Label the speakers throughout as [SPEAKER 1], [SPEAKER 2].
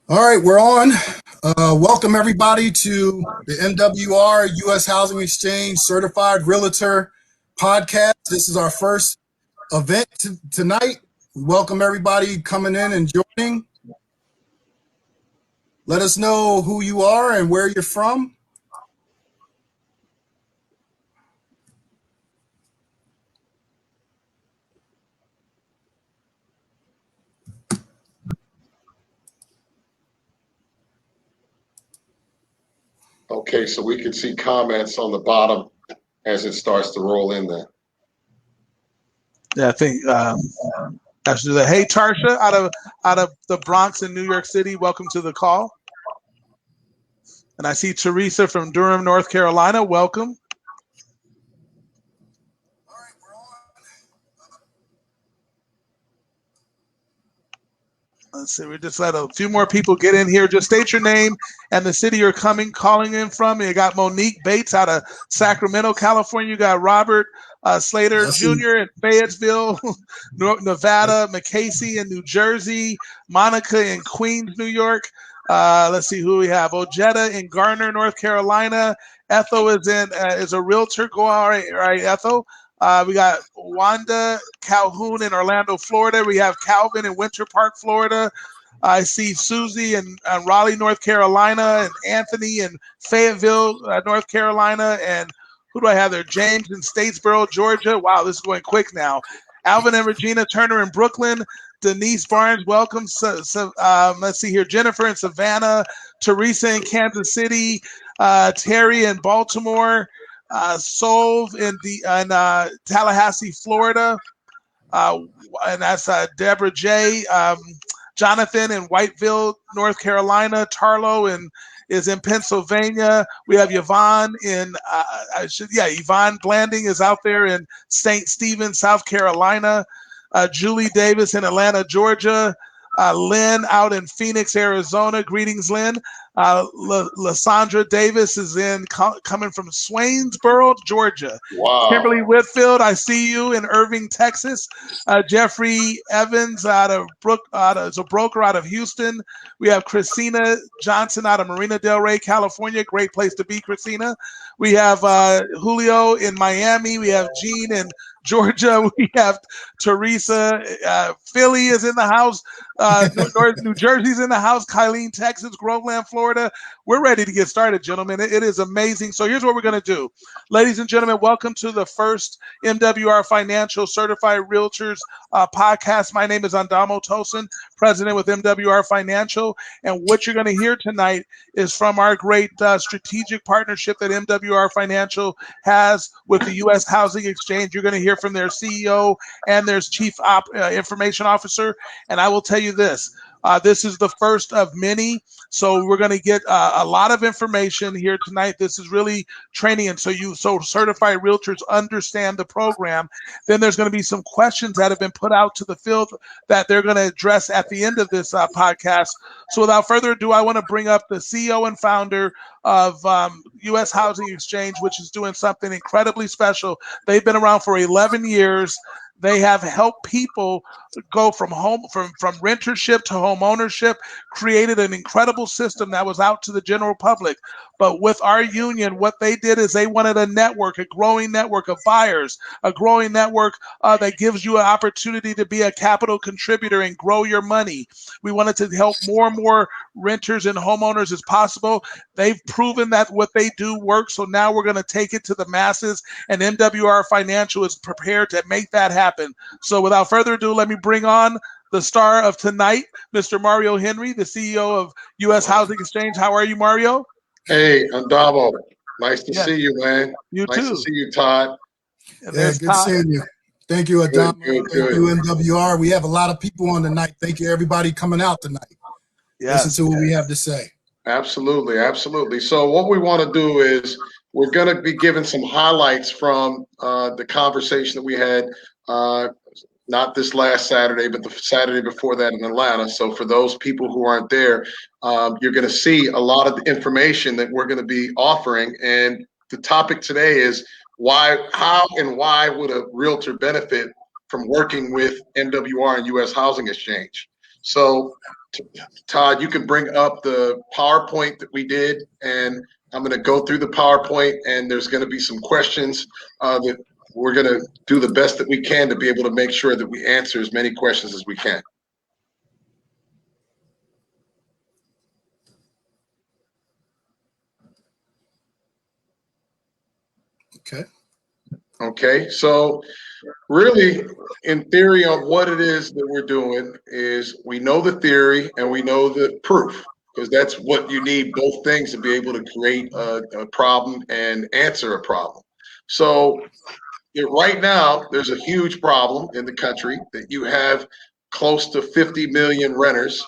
[SPEAKER 1] All right, we're on. Welcome everybody to the MWR U.S. Housing Exchange Certified Realtor podcast. This is our first event tonight. We welcome everybody coming in and joining. Let us know who you are and where you're from.
[SPEAKER 2] Okay, so we can see comments on the bottom as it starts to roll in there.
[SPEAKER 3] Yeah, I think I should do that. Hey, Tarsha, out of the Bronx in New York City, welcome to the call. And I see Teresa from Durham, North Carolina. Welcome.
[SPEAKER 1] All right, we're on.
[SPEAKER 3] Let's see. We just let a few more people get in here. Just state your name and the city you're calling in from. You got Monique Bates out of Sacramento, California. You got Robert Slater Jr. in Fayetteville, Nevada, McCasey in New Jersey, Monica in Queens, New York. Let's see who we have. Ojeda in Garner, North Carolina. Ethel is a realtor. Go all right, Ethel. We got Wanda Calhoun in Orlando, Florida. We have Calvin in Winter Park, Florida. I see Susie in Raleigh, North Carolina, and Anthony in Fayetteville, North Carolina. And who do I have there? James in Statesboro, Georgia. Wow, this is going quick now. Alvin and Regina Turner in Brooklyn. Denise Barnes, welcome. Let's see here. Jennifer in Savannah. Teresa in Kansas City. Terry in Baltimore. Solve in Tallahassee, Florida. And that's Deborah J. Jonathan in Whiteville, North Carolina. Tarlo is in Pennsylvania. We have Yvonne Yvonne Blanding is out there in St. Stephen, South Carolina. Julie Davis in Atlanta, Georgia. Lynn out in Phoenix, Arizona. Greetings, Lynn. Lysandra Davis is coming from Swainsboro, Georgia.
[SPEAKER 2] Wow.
[SPEAKER 3] Kimberly Whitfield, I see you in Irving, Texas. Jeffrey Evans is a broker out of Houston. We have Christina Johnson out of Marina Del Rey, California. Great place to be, Christina. We have Julio in Miami. We have Jean in Georgia. We have Teresa. Philly is in the house. New Jersey's in the house. Kylene, Texas. Groveland, Florida. We're ready to get started, gentlemen. It is amazing. So here's what we're going to do. Ladies and gentlemen, welcome to the first MWR Financial Certified Realtors podcast. My name is Andamo Tosin, president with MWR Financial. And what you're going to hear tonight is from our great strategic partnership that MWR Financial has with the U.S. Housing Exchange. You're going to hear from their CEO and their chief information officer. And I will tell you this. This is the first of many, so we're going to get a lot of information here tonight. This is really training, and so certified realtors understand the program. Then there's going to be some questions that have been put out to the field that they're going to address at the end of this podcast. So without further ado, I want to bring up the CEO and founder of U.S. Housing Exchange, which is doing something incredibly special. They've been around for 11 years. They have helped people go from rentership to home ownership, created an incredible system that was out to the general public. But with our union, what they did is they wanted a growing network of buyers, a growing network that gives you an opportunity to be a capital contributor and grow your money. We wanted to help more and more renters and homeowners as possible. They've proven that what they do works. So now we're going to take it to the masses, and MWR Financial is prepared to make that happen. So without further ado, let me bring on the star of tonight, Mr. Mario Henry, the CEO of U.S. Housing Exchange. How are you, Mario?
[SPEAKER 2] Hey, Andamo. Nice to see you, man.
[SPEAKER 3] You
[SPEAKER 2] nice
[SPEAKER 3] too.
[SPEAKER 2] To see you, Todd.
[SPEAKER 1] Yeah, good seeing you. Thank you, Adamo. Thank you, MWR. We have a lot of people on tonight. Thank you, everybody coming out tonight. Yes. Listen to what we have to say.
[SPEAKER 2] Absolutely, absolutely. So what we want to do is we're going to be giving some highlights from the conversation that we had, not this last Saturday, but the Saturday before that in Atlanta. So for those people who aren't there, you're going to see a lot of the information that we're going to be offering. And the topic today is how and why would a realtor benefit from working with MWR and U.S. Housing Exchange? So, Todd, you can bring up the PowerPoint that we did, and I'm going to go through the PowerPoint, and there's going to be some questions that we're going to do the best that we can to be able to make sure that we answer as many questions as we can.
[SPEAKER 1] Okay.
[SPEAKER 2] Okay, so really, in theory, on what it is that we're doing is we know the theory and we know the proof, because that's what you need, both things, to be able to create a problem and answer a problem. So right now, there's a huge problem in the country that you have close to 50 million renters,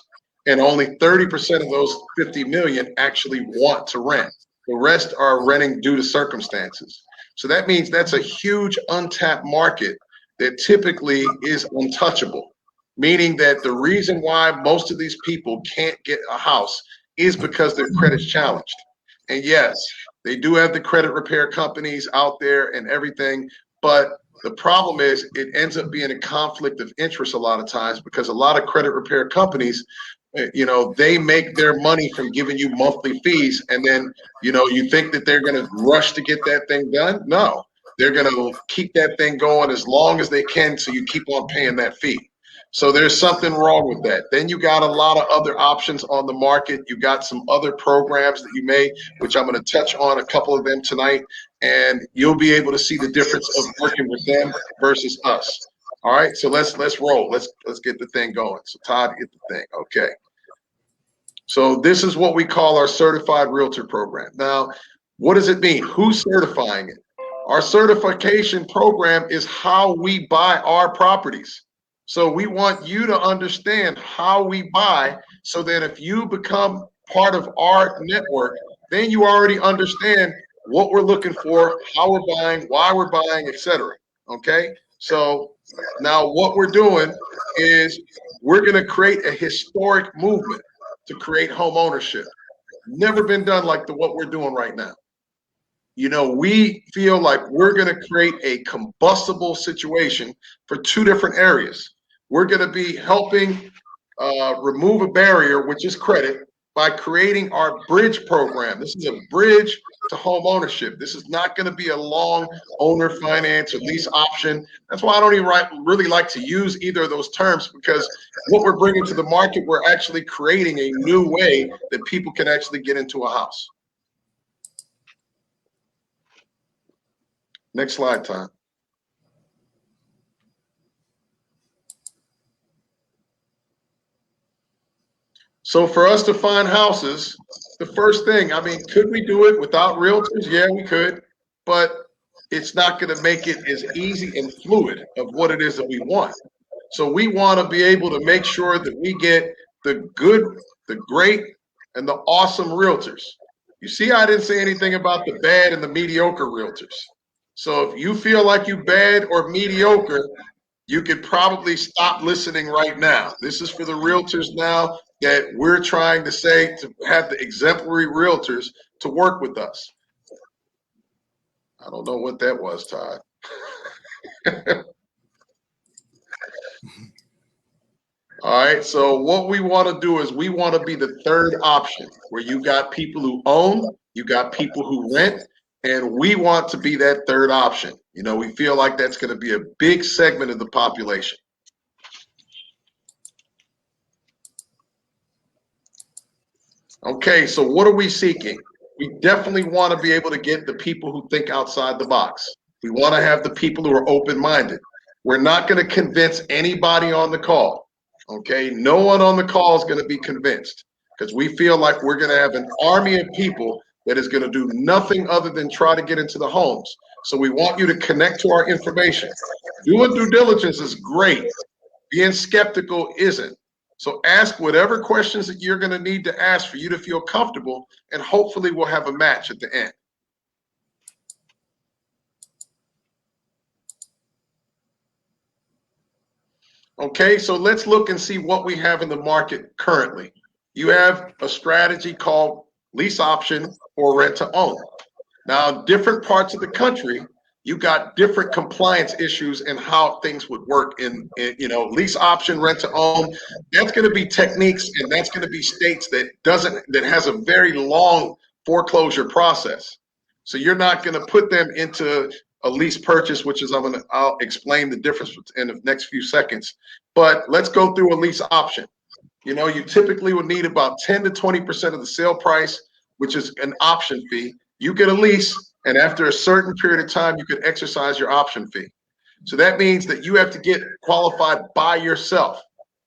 [SPEAKER 2] and only 30% of those 50 million actually want to rent. The rest are renting due to circumstances. So that means that's a huge untapped market that typically is untouchable, meaning that the reason why most of these people can't get a house is because their credit's challenged. And yes, they do have the credit repair companies out there and everything, but the problem is it ends up being a conflict of interest a lot of times, because a lot of credit repair companies, they make their money from giving you monthly fees, and then you think that they're going to rush to get that thing done. No, they're going to keep that thing going as long as they can, so you keep on paying that fee. So there's something wrong with that. Then you got a lot of other options on the market. You got some other programs that you may, which I'm going to touch on a couple of them tonight, and you'll be able to see the difference of working with them versus us. All right, so let's roll. Let's get the thing going. So Todd, get the thing. Okay. So this is what we call our certified realtor program. Now, what does it mean? Who's certifying it? Our certification program is how we buy our properties. So we want you to understand how we buy, so that if you become part of our network, then you already understand what we're looking for, how we're buying, why we're buying, etc. Okay? So now what we're doing is we're going to create a historic movement to create home ownership. Never been done like what we're doing right now. We feel like we're going to create a combustible situation for two different areas. We're going to be helping remove a barrier, which is credit, by creating our bridge program. This is a bridge to home ownership. This is not going to be a long owner finance or lease option. That's why I don't even really like to use either of those terms, because what we're bringing to the market, we're actually creating a new way that people can actually get into a house. Next slide, Tom. So for us to find houses, the first thing, could we do it without realtors? Yeah, we could, but it's not going to make it as easy and fluid of what it is that we want. So we want to be able to make sure that we get the good, the great, and the awesome realtors. You see, I didn't say anything about the bad and the mediocre realtors. So if you feel like you bad or mediocre, you could probably stop listening right now. This is for the realtors now that we're trying to say to have the exemplary realtors to work with us. I don't know what that was, Todd. All right, so what we want to do is we want to be the third option, where you got people who own, you got people who rent, and we want to be that third option. We feel like that's going to be a big segment of the population. Okay, so what are we seeking? We definitely want to be able to get the people who think outside the box. We want to have the people who are open-minded. We're not going to convince anybody on the call. Okay, no one on the call is going to be convinced, because we feel like we're going to have an army of people that is going to do nothing other than try to get into the homes. So we want you to connect to our information. Doing due diligence is great. Being skeptical isn't. So ask whatever questions that you're going to need to ask for you to feel comfortable, and hopefully we'll have a match at the end. Okay, so let's look and see what we have in the market currently. You have a strategy called lease option or rent to own. Now, different parts of the country, you got different compliance issues and how things would work in lease option, rent to own. That's going to be techniques, and that's going to be states that has a very long foreclosure process. So you're not going to put them into a lease purchase, which is I'll explain the difference in the next few seconds. But let's go through a lease option. You typically would need about 10 to 20% of the sale price, which is an option fee. You get a lease, and after a certain period of time, you can exercise your option fee. So that means that you have to get qualified by yourself,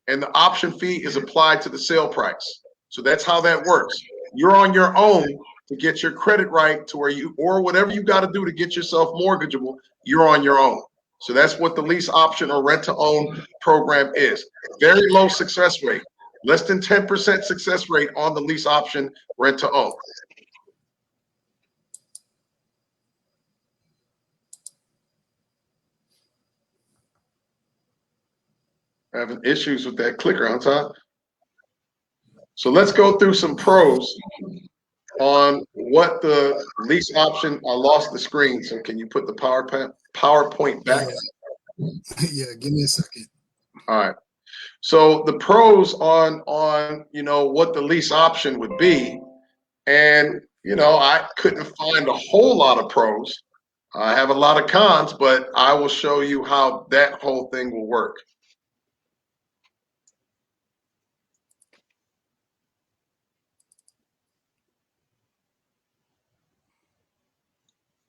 [SPEAKER 2] and the option fee is applied to the sale price. So that's how that works. You're on your own to get your credit right to where or whatever you got to do to get yourself mortgageable, you're on your own. So that's what the lease option or rent to own program is. Very low success rate, less than 10% success rate on the lease option rent to own. Having issues with that clicker on top. So let's go through some pros on what the lease option. I lost the screen, so can you put the PowerPoint back?
[SPEAKER 1] Yeah, give me a second.
[SPEAKER 2] All right. So the pros on what the lease option would be, and I couldn't find a whole lot of pros. I have a lot of cons, but I will show you how that whole thing will work.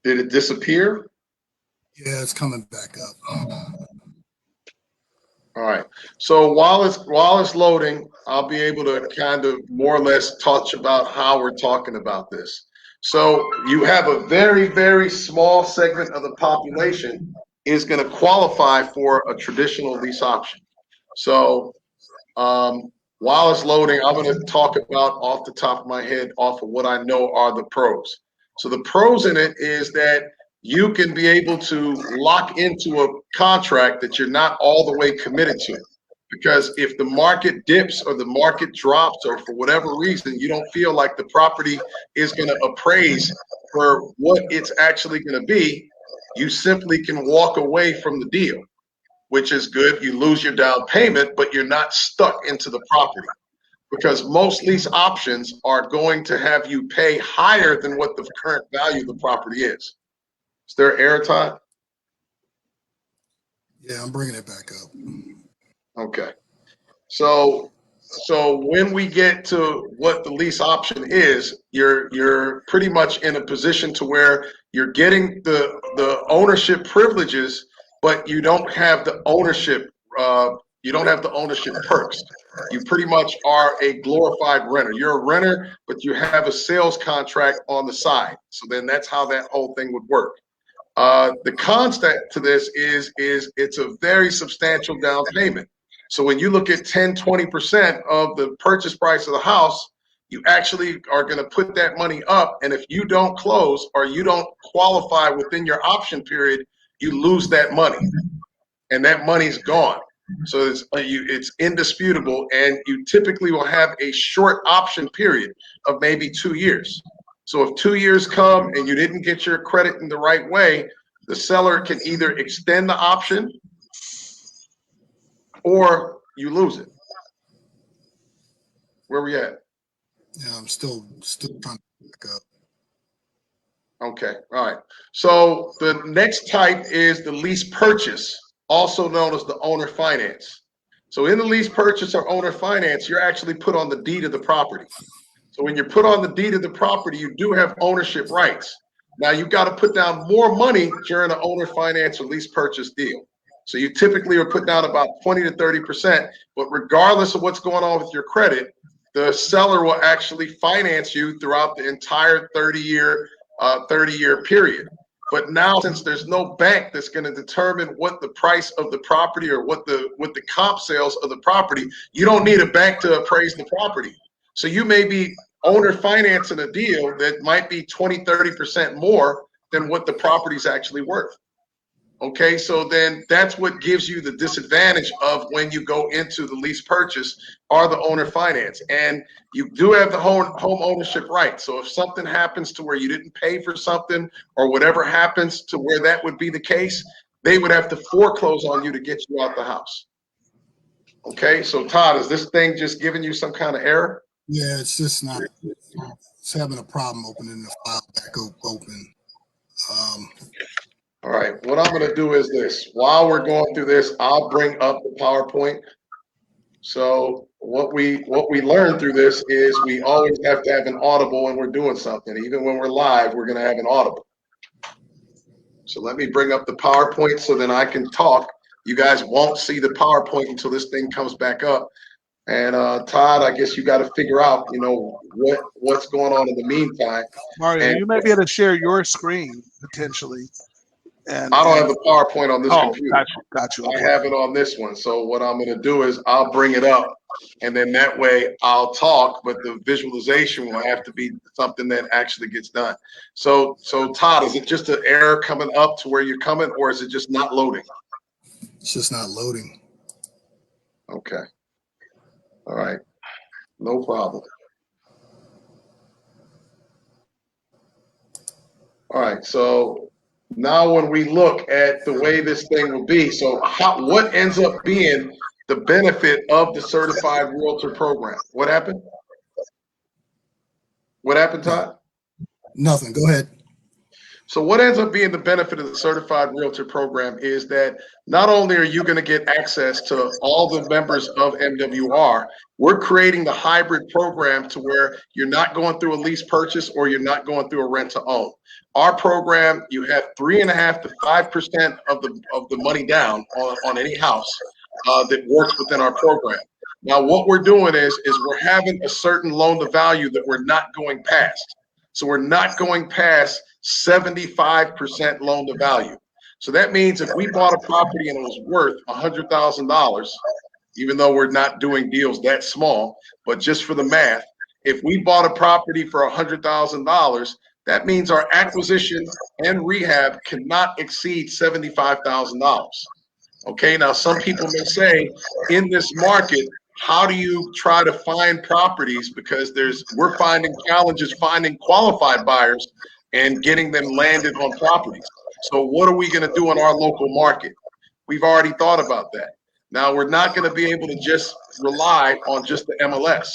[SPEAKER 2] Did it disappear?
[SPEAKER 1] Yeah, it's coming back up.
[SPEAKER 2] All right. So while it's loading, I'll be able to kind of more or less touch about how we're talking about this. So you have a very, very small segment of the population is going to qualify for a traditional lease option. So while it's loading, I'm going to talk about off the top of my head, off of what I know are the pros. So the pros in it is that you can be able to lock into a contract that you're not all the way committed to. Because if the market dips or the market drops or for whatever reason, you don't feel like the property is going to appraise for what it's actually going to be, you simply can walk away from the deal, which is good. You lose your down payment, but you're not stuck into the property. Because most lease options are going to have you pay higher than what the current value of the property is. Is there air time?
[SPEAKER 1] Yeah, I'm bringing it back up.
[SPEAKER 2] Okay. So when we get to what the lease option is, you're pretty much in a position to where you're getting the ownership privileges, but you don't have the ownership perks. You pretty much are a glorified renter. You're a renter, but you have a sales contract on the side. So then that's how that whole thing would work. The cons to this is it's a very substantial down payment. So when you look at 10, 20% of the purchase price of the house, you actually are going to put that money up. And if you don't close or you don't qualify within your option period, you lose that money, and that money's gone. So it's indisputable, and you typically will have a short option period of maybe 2 years. So if 2 years come and you didn't get your credit in the right way, the seller can either extend the option or you lose it. Where we at?
[SPEAKER 1] Yeah, I'm still trying to back up.
[SPEAKER 2] Okay, all right. So the next type is the lease purchase, also known as the owner finance. So in the lease purchase or owner finance, you're actually put on the deed of the property. So when you're put on the deed of the property, you do have ownership rights. Now you've got to put down more money during an owner finance or lease purchase deal. So you typically are put down about 20 to 30%, but regardless of what's going on with your credit, the seller will actually finance you throughout the entire 30-year period. But now, since there's no bank that's going to determine what the price of the property or what the comp sales of the property, you don't need a bank to appraise the property. So you may be owner financing a deal that might be 20, 30% more than what the property's actually worth. Okay, so then that's what gives you the disadvantage of when you go into the lease purchase or the owner finance. And you do have the home ownership right. So if something happens to where you didn't pay for something or whatever happens to where that would be the case, they would have to foreclose on you to get you out the house. Okay, so Todd, is this thing just giving you some kind of error?
[SPEAKER 1] Yeah, it's just not. It's having a problem opening the file back open.
[SPEAKER 2] All right, what I'm going to do is this. While we're going through this, I'll bring up the PowerPoint. So what we learned through this is we always have to have an audible when we're doing something. Even when we're live, we're going to have an audible. So let me bring up the PowerPoint so then I can talk. You guys won't see the PowerPoint until this thing comes back up. And Todd, I guess you got to figure out, what's going on in the meantime.
[SPEAKER 3] Mario, you may be able to share your screen potentially. And
[SPEAKER 2] I don't have the PowerPoint on this computer.
[SPEAKER 3] Got you.
[SPEAKER 2] I have it on this one. So what I'm going to do is I'll bring it up, and then that way I'll talk, but the visualization will have to be something that actually gets done. So Todd, is it just an error coming up to where you're coming, or is it just not loading?
[SPEAKER 1] It's just not loading.
[SPEAKER 2] Okay. All right. No problem. All right. So now when we look at the way this thing will be, so what ends up being the benefit of the certified realtor program? What happened? What happened, Todd?
[SPEAKER 1] Nothing. Go ahead.
[SPEAKER 2] So what ends up being the benefit of the certified realtor program is that not only are you going to get access to all the members of MWR, we're creating the hybrid program to where you're not going through a lease purchase or you're not going through a rent to own. Our program, you have 3.5% to 5% of the money down on any house that works within our program. Now, what we're doing is we're having a certain loan to value that we're not going past. So we're not going past 75% loan to value. So that means if we bought a property and it was worth $100,000, even though we're not doing deals that small, but just for the math, if we bought a property for $100,000, that means our acquisition and rehab cannot exceed $75,000. Okay, now some people may say in this market, how do you try to find properties? Because we're finding challenges finding qualified buyers and getting them landed on properties. So what are we going to do in our local market? We've already thought about that. Now we're not going to be able to just rely on just the MLS.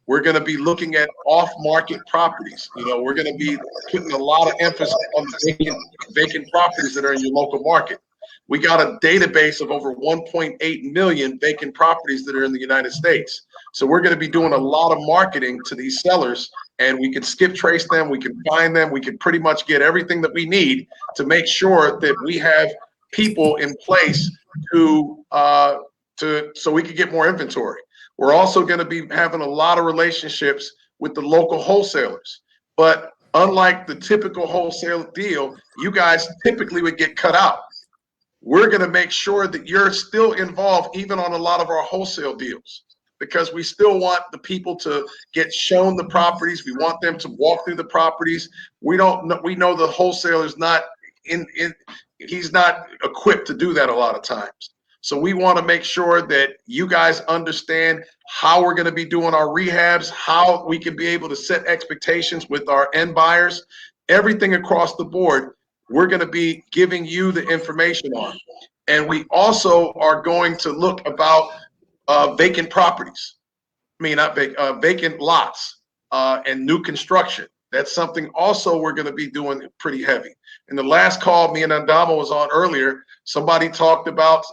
[SPEAKER 2] We're going to be looking at off-market properties. We're going to be putting a lot of emphasis on the vacant properties that are in your local market. We got a database of over 1.8 million vacant properties that are in the United States. So we're going to be doing a lot of marketing to these sellers, and we can skip trace them. We can find them. We can pretty much get everything that we need to make sure that we have people in place so we can get more inventory. We're also going to be having a lot of relationships with the local wholesalers. But unlike the typical wholesale deal, you guys typically would get cut out. We're going to make sure that you're still involved even on a lot of our wholesale deals, because we still want the people to get shown the properties. We want them to walk through the properties. We know the wholesaler's not he's not equipped to do that a lot of times. So we want to make sure that you guys understand how we're going to be doing our rehabs, how we can be able to set expectations with our end buyers, everything across the board. We're going to be giving you the information on. And we also are going to look about vacant properties. Not vacant lots and new construction. That's something also we're going to be doing pretty heavy. In the last call me and Andamo was on earlier, somebody talked about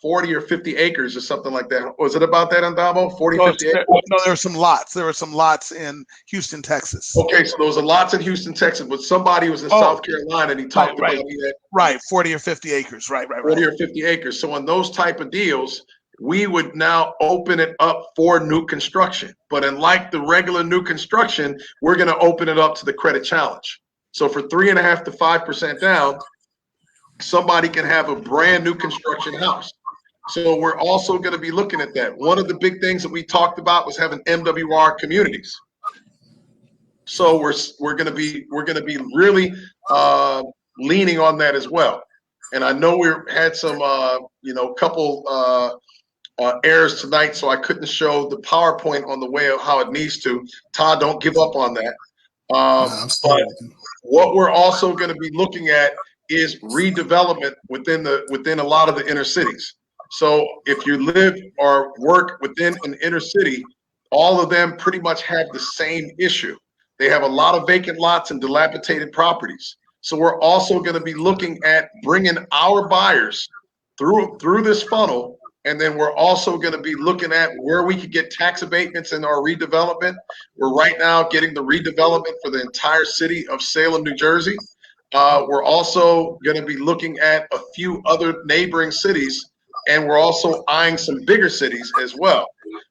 [SPEAKER 2] 40 or 50 acres or something like that. Was it about that, Andamo? 40, 50 acres?
[SPEAKER 3] No, there were some lots. There were some lots in Houston, Texas.
[SPEAKER 2] Okay, so there was a lots in Houston, Texas, but somebody was in South Carolina and he talked about that.
[SPEAKER 3] Right, 40 or 50 acres. Right.
[SPEAKER 2] 40 or 50 acres. So in those type of deals, we would now open it up for new construction. But unlike the regular new construction, we're going to open it up to the credit challenge. So for 3.5% to 5% down, somebody can have a brand new construction house. So we're also going to be looking at that. One of the big things that we talked about was having MWR communities. So we're going to be really leaning on that as well. And I know we had some, couple errors tonight, so I couldn't show the PowerPoint on the way of how it needs to. Todd, don't give up on that. But what we're also going to be looking at is redevelopment within a lot of the inner cities. So if you live or work within an inner city, all of them pretty much have the same issue. They have a lot of vacant lots and dilapidated properties. So we're also going to be looking at bringing our buyers through this funnel. And then we're also going to be looking at where we could get tax abatements in our redevelopment. We're right now getting the redevelopment for the entire city of Salem, New Jersey. We're also going to be looking at a few other neighboring cities, and we're also eyeing some bigger cities as well.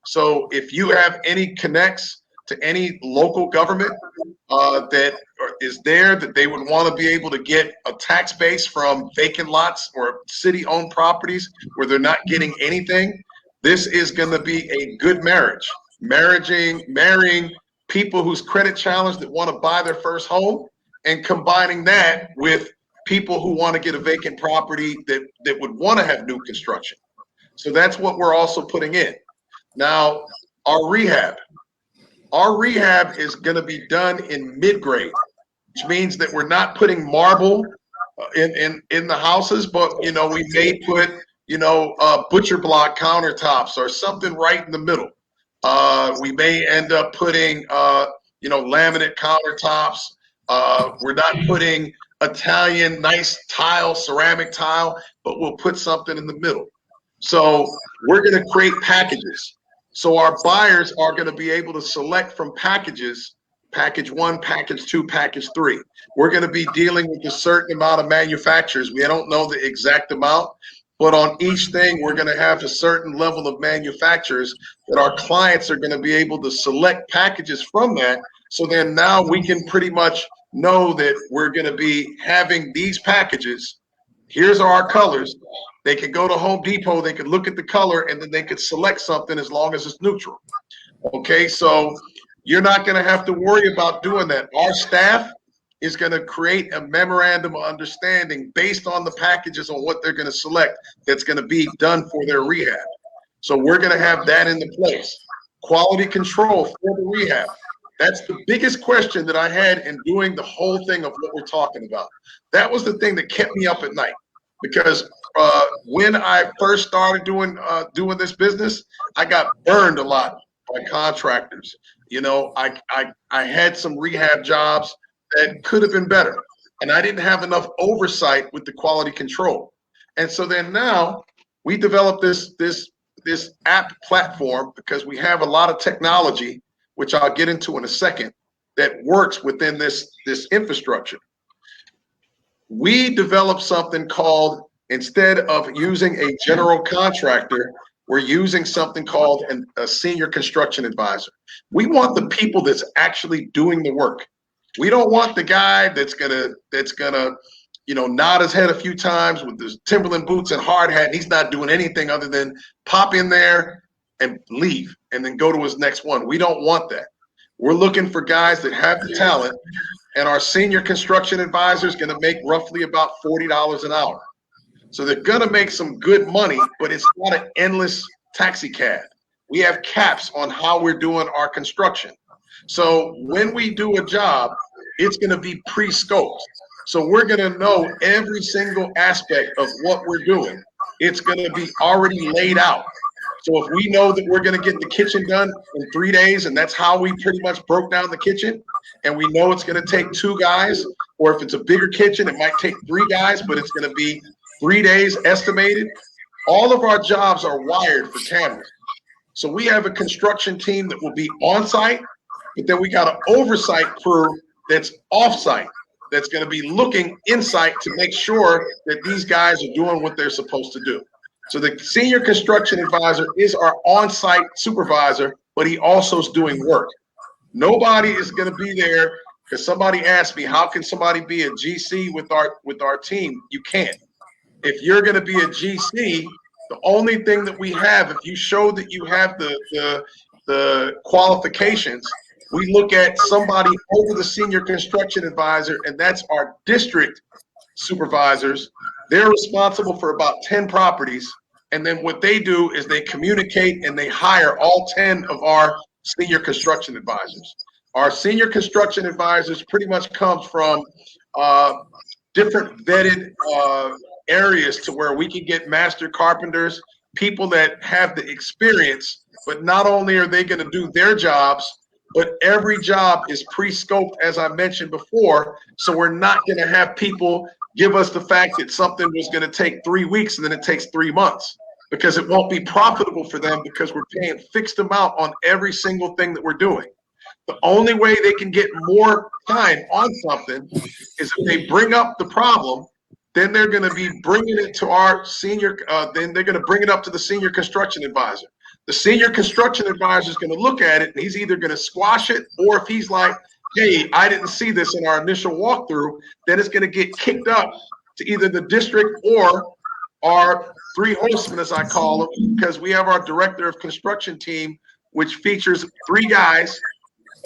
[SPEAKER 2] So if you have any connects to any local government that is there, that they would want to be able to get a tax base from vacant lots or city-owned properties where they're not getting anything, this is going to be a good marriage. Marrying people whose credit challenged that want to buy their first home, and combining that with people who want to get a vacant property that would want to have new construction. So that's what we're also putting in. Now, our rehab is going to be done in mid-grade, which means that we're not putting marble in the houses, but we may put butcher block countertops or something right in the middle. We may end up putting laminate countertops. We're not putting Italian nice tile, ceramic tile, but we'll put something in the middle. So we're going to create packages. So our buyers are going to be able to select from packages, package 1, package 2, package 3. We're going to be dealing with a certain amount of manufacturers. We don't know the exact amount, but on each thing, we're going to have a certain level of manufacturers that our clients are going to be able to select packages from that. So then now we can pretty much know that we're going to be having these packages. Here's our colors. They could go to Home Depot, they could look at the color, and then they could select something as long as it's neutral. Okay, so you're not going to have to worry about doing that. Our staff is going to create a memorandum of understanding based on the packages on what they're going to select that's going to be done for their rehab. So we're going to have that into place. Quality control for the rehab. That's the biggest question that I had in doing the whole thing of what we're talking about. That was the thing that kept me up at night, because when I first started doing this business, I got burned a lot by contractors. I had some rehab jobs that could have been better, and I didn't have enough oversight with the quality control. And so then now we developed this app platform, because we have a lot of technology, which I'll get into in a second, that works within this infrastructure. We developed something called, instead of using a general contractor, we're using something called a senior construction advisor. We want the people that's actually doing the work. We don't want the guy that's gonna nod his head a few times with his Timberland boots and hard hat, and he's not doing anything other than pop in there and leave and then go to his next one. We don't want that. We're looking for guys that have the talent, and our senior construction advisor is going to make roughly about $40 an hour. So they're going to make some good money, but it's not an endless taxi cab. We have caps on how we're doing our construction. So when we do a job, it's going to be pre-scoped. So we're going to know every single aspect of what we're doing. It's going to be already laid out. So if we know that we're going to get the kitchen done in 3 days, and that's how we pretty much broke down the kitchen, and we know it's going to take 2 guys, or if it's a bigger kitchen, it might take 3 guys, but it's going to be 3 days estimated. All of our jobs are wired for cameras. So we have a construction team that will be on site, but then we got an oversight crew that's off site, that's going to be looking inside to make sure that these guys are doing what they're supposed to do. So the senior construction advisor is our on-site supervisor, but he also is doing work. Nobody is going to be there, because somebody asked me, how can somebody be a GC with our team? You can't. If you're going to be a GC, the only thing that we have, if you show that you have the qualifications, we look at somebody over the senior construction advisor, and that's our district supervisors They're responsible for about 10 properties. And then what they do is they communicate and they hire all 10 of our senior construction advisors. Our senior construction advisors pretty much comes from different vetted areas to where we can get master carpenters, people that have the experience, but not only are they going to do their jobs, but every job is pre-scoped, as I mentioned before. So we're not going to have people give us the fact that something was going to take 3 weeks and then it takes 3 months, because it won't be profitable for them, because we're paying fixed amount on every single thing that we're doing. The only way they can get more time on something is if they bring up the problem, then they're going to be bringing it to our senior, then they're going to bring it up to the senior construction advisor. The senior construction advisor is going to look at it, and he's either going to squash it, or if he's like, hey, I didn't see this in our initial walkthrough, then it's going to get kicked up to either the district or our three horsemen, as I call them, because we have our director of construction team, which features 3 guys,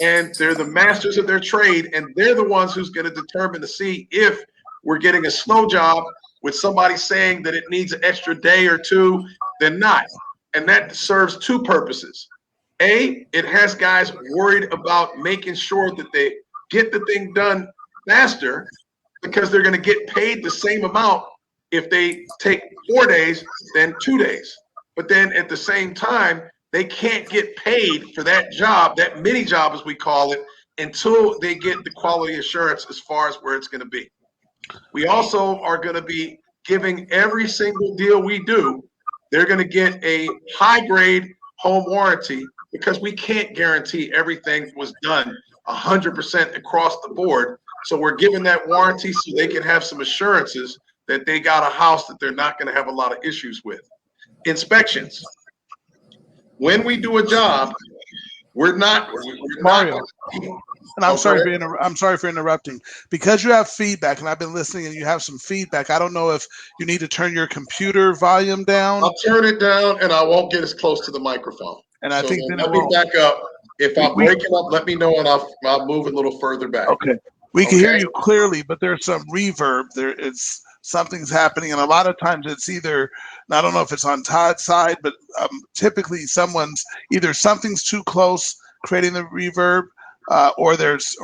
[SPEAKER 2] and they're the masters of their trade, and they're the ones who's going to determine to see if we're getting a slow job with somebody saying that it needs an extra day or 2 than not. And that serves 2 purposes. A, it has guys worried about making sure that they get the thing done faster, because they're going to get paid the same amount if they take 4 days than 2 days. But then at the same time, they can't get paid for that job, that mini job as we call it, until they get the quality assurance as far as where it's going to be. We also are going to be giving every single deal we do, they're going to get a high grade home warranty, because we can't guarantee everything was done 100% across the board. So we're giving that warranty so they can have some assurances that they got a house that they're not going to have a lot of issues with. Inspections. When we do a job, we're not
[SPEAKER 3] Mario. And I'm sorry for interrupting. Because you have feedback, and I've been listening, and you have some feedback. I don't know if you need to turn your computer volume down.
[SPEAKER 2] I'll turn it down, and I won't get as close to the microphone.
[SPEAKER 3] And I think then
[SPEAKER 2] let me back up. If I'm breaking up, let me know, and I'll move a little further back.
[SPEAKER 3] Okay. We can hear you clearly, but there's some reverb. Something's happening, and a lot of times it's either, I don't know if it's on Todd's side, but typically something's too close creating the reverb, or there's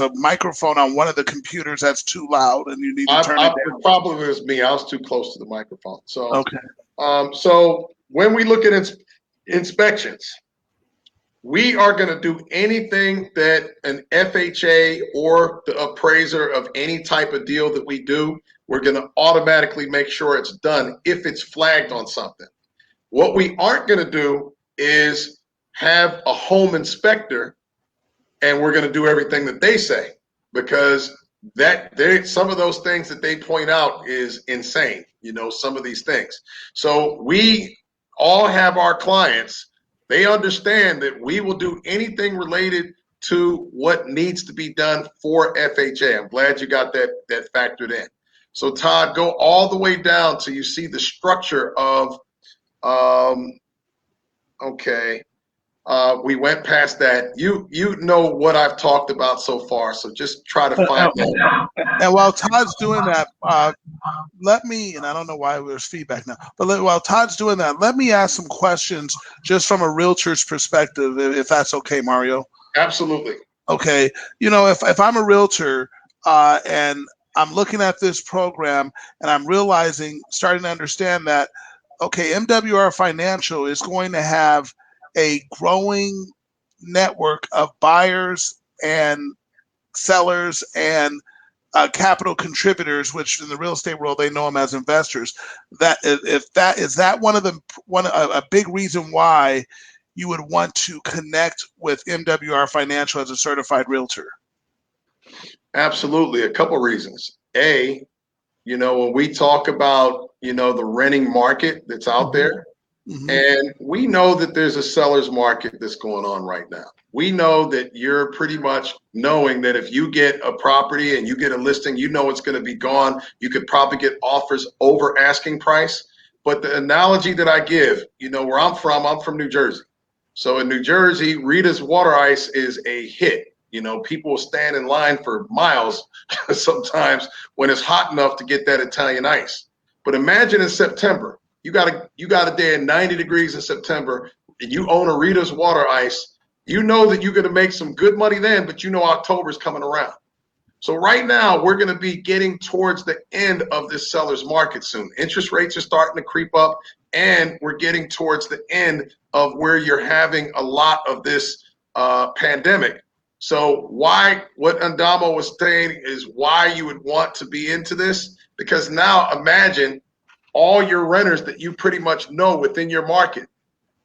[SPEAKER 3] a microphone on one of the computers that's too loud, and you need to turn it down.
[SPEAKER 2] The problem is me. I was too close to the microphone. So
[SPEAKER 3] okay.
[SPEAKER 2] So when we look at inspections, we are going to do anything that an FHA or the appraiser of any type of deal that we do, we're going to automatically make sure it's done if it's flagged on something. What we aren't going to do is have a home inspector and we're going to do everything that they say, because some of those things that they point out is insane, some of these things. So we all have our clients. They understand that we will do anything related to what needs to be done for FHA. I'm glad you got that factored in. So Todd, go all the way down till you see the structure of, we went past that. You know what I've talked about so far, so just try to find that.
[SPEAKER 3] And while Todd's doing that, let me, and I don't know why there's feedback now, but while Todd's doing that, let me ask some questions just from a realtor's perspective, if that's okay, Mario.
[SPEAKER 2] Absolutely.
[SPEAKER 3] Okay. If I'm a realtor and I'm looking at this program and I'm starting to understand that, okay, MWR Financial is going to have a growing network of buyers and sellers and capital contributors, which in the real estate world they know them as investors. Is that a big reason why you would want to connect with MWR Financial as a certified realtor?
[SPEAKER 2] Absolutely, a couple reasons. A, when we talk about the renting market that's out there, and we know that there's a seller's market that's going on right now. We know that you're pretty much knowing that if you get a property and you get a listing, it's going to be gone. You could probably get offers over asking price. But the analogy that I give, where I'm from New Jersey. So in New Jersey, Rita's water ice is a hit. You know, people will stand in line for miles sometimes when it's hot enough to get that Italian ice. But imagine in September, you got a day at 90 degrees in September, and you own a Rita's water ice. You know that you're going to make some good money then, but you know October's coming around. So right now, we're going to be getting towards the end of this seller's market soon. Interest rates are starting to creep up, and we're getting towards the end of where you're having a lot of this pandemic. So what Ndamo was saying is why you would want to be into this, because now imagine all your renters that you pretty much know within your market.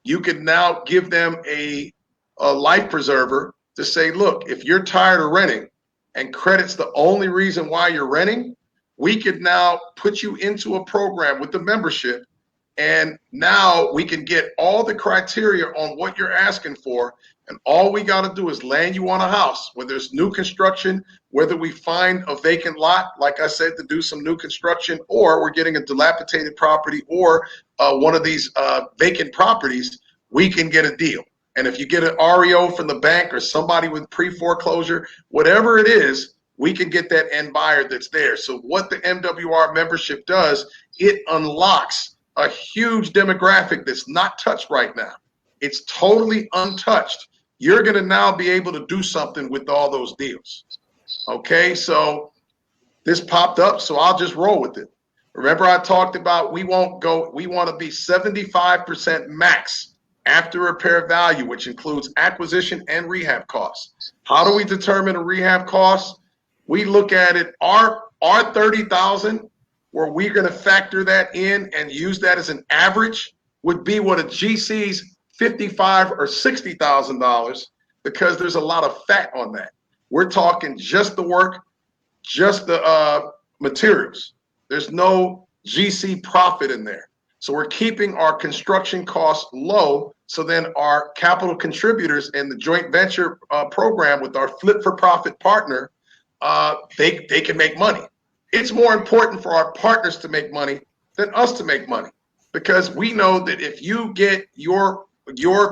[SPEAKER 2] You can now give them a life preserver to say, look, if you're tired of renting and credit's the only reason why you're renting, we could now put you into a program with the membership, and now we can get all the criteria on what you're asking for, and all we got to do is land you on a house, whether it's new construction, whether we find a vacant lot, like I said, to do some new construction, or we're getting a dilapidated property or one of these vacant properties, we can get a deal. And if you get an REO from the bank or somebody with pre-foreclosure, whatever it is, we can get that end buyer that's there. So what the MWR membership does, it unlocks a huge demographic that's not touched right now. It's totally untouched. You're going to now be able to do something with all those deals. Okay, so this popped up, so I'll just roll with it. Remember I talked about we want to be 75% max after repair value, which includes acquisition and rehab costs. How do we determine a rehab cost? We look at it, our 30,000, where we're going to factor that in and use that as an average, would be what a GC's $55,000 or $60,000, because there's a lot of fat on that. We're talking just the work, just the materials. There's no GC profit in there. So we're keeping our construction costs low, so then our capital contributors in the joint venture program with our flip for profit partner, they can make money. It's more important for our partners to make money than us to make money, because we know that if you get your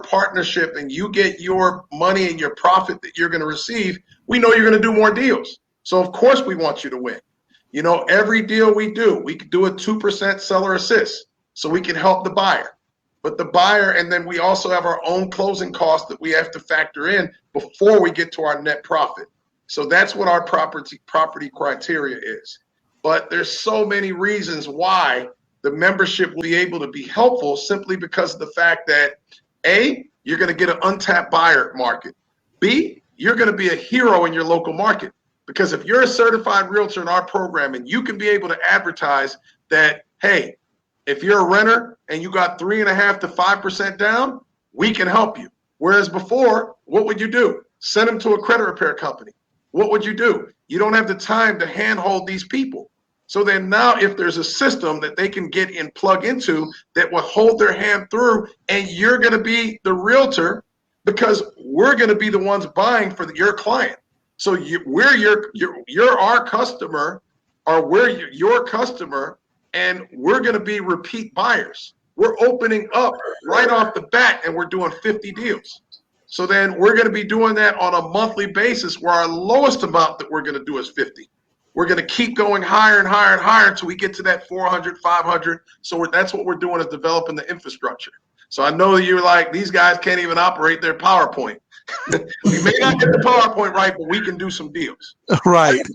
[SPEAKER 2] partnership and you get your money and your profit that you're going to receive, we know you're going to do more deals. So of course we want you to win. You know, every deal we could do a 2% seller assist, so we can help the buyer. But the buyer, and then we also have our own closing costs that we have to factor in before we get to our net profit. So that's what our property criteria is. But there's so many reasons why the membership will be able to be helpful, simply because of the fact that A, you're going to get an untapped buyer market. B, you're going to be a hero in your local market. Because if you're a certified realtor in our program and you can be able to advertise that, hey, if you're a renter and you got 3.5% to 5% down, we can help you. Whereas before, what would you do? Send them to a credit repair company. What would you do? You don't have the time to handhold these people. So then now if there's a system that they can get and plug into that will hold their hand through, and you're going to be the realtor, because we're going to be the ones buying for your client. So you're our customer, or we're your customer, and we're going to be repeat buyers. We're opening up right off the bat, and we're doing 50 deals. So then we're going to be doing that on a monthly basis, where our lowest amount that we're going to do is 50. We're going to keep going higher and higher and higher until we get to that 400, 500. So that's what we're doing, is developing the infrastructure. So I know you're like, these guys can't even operate their PowerPoint. We may not get the PowerPoint right, but we can do some deals.
[SPEAKER 3] Right.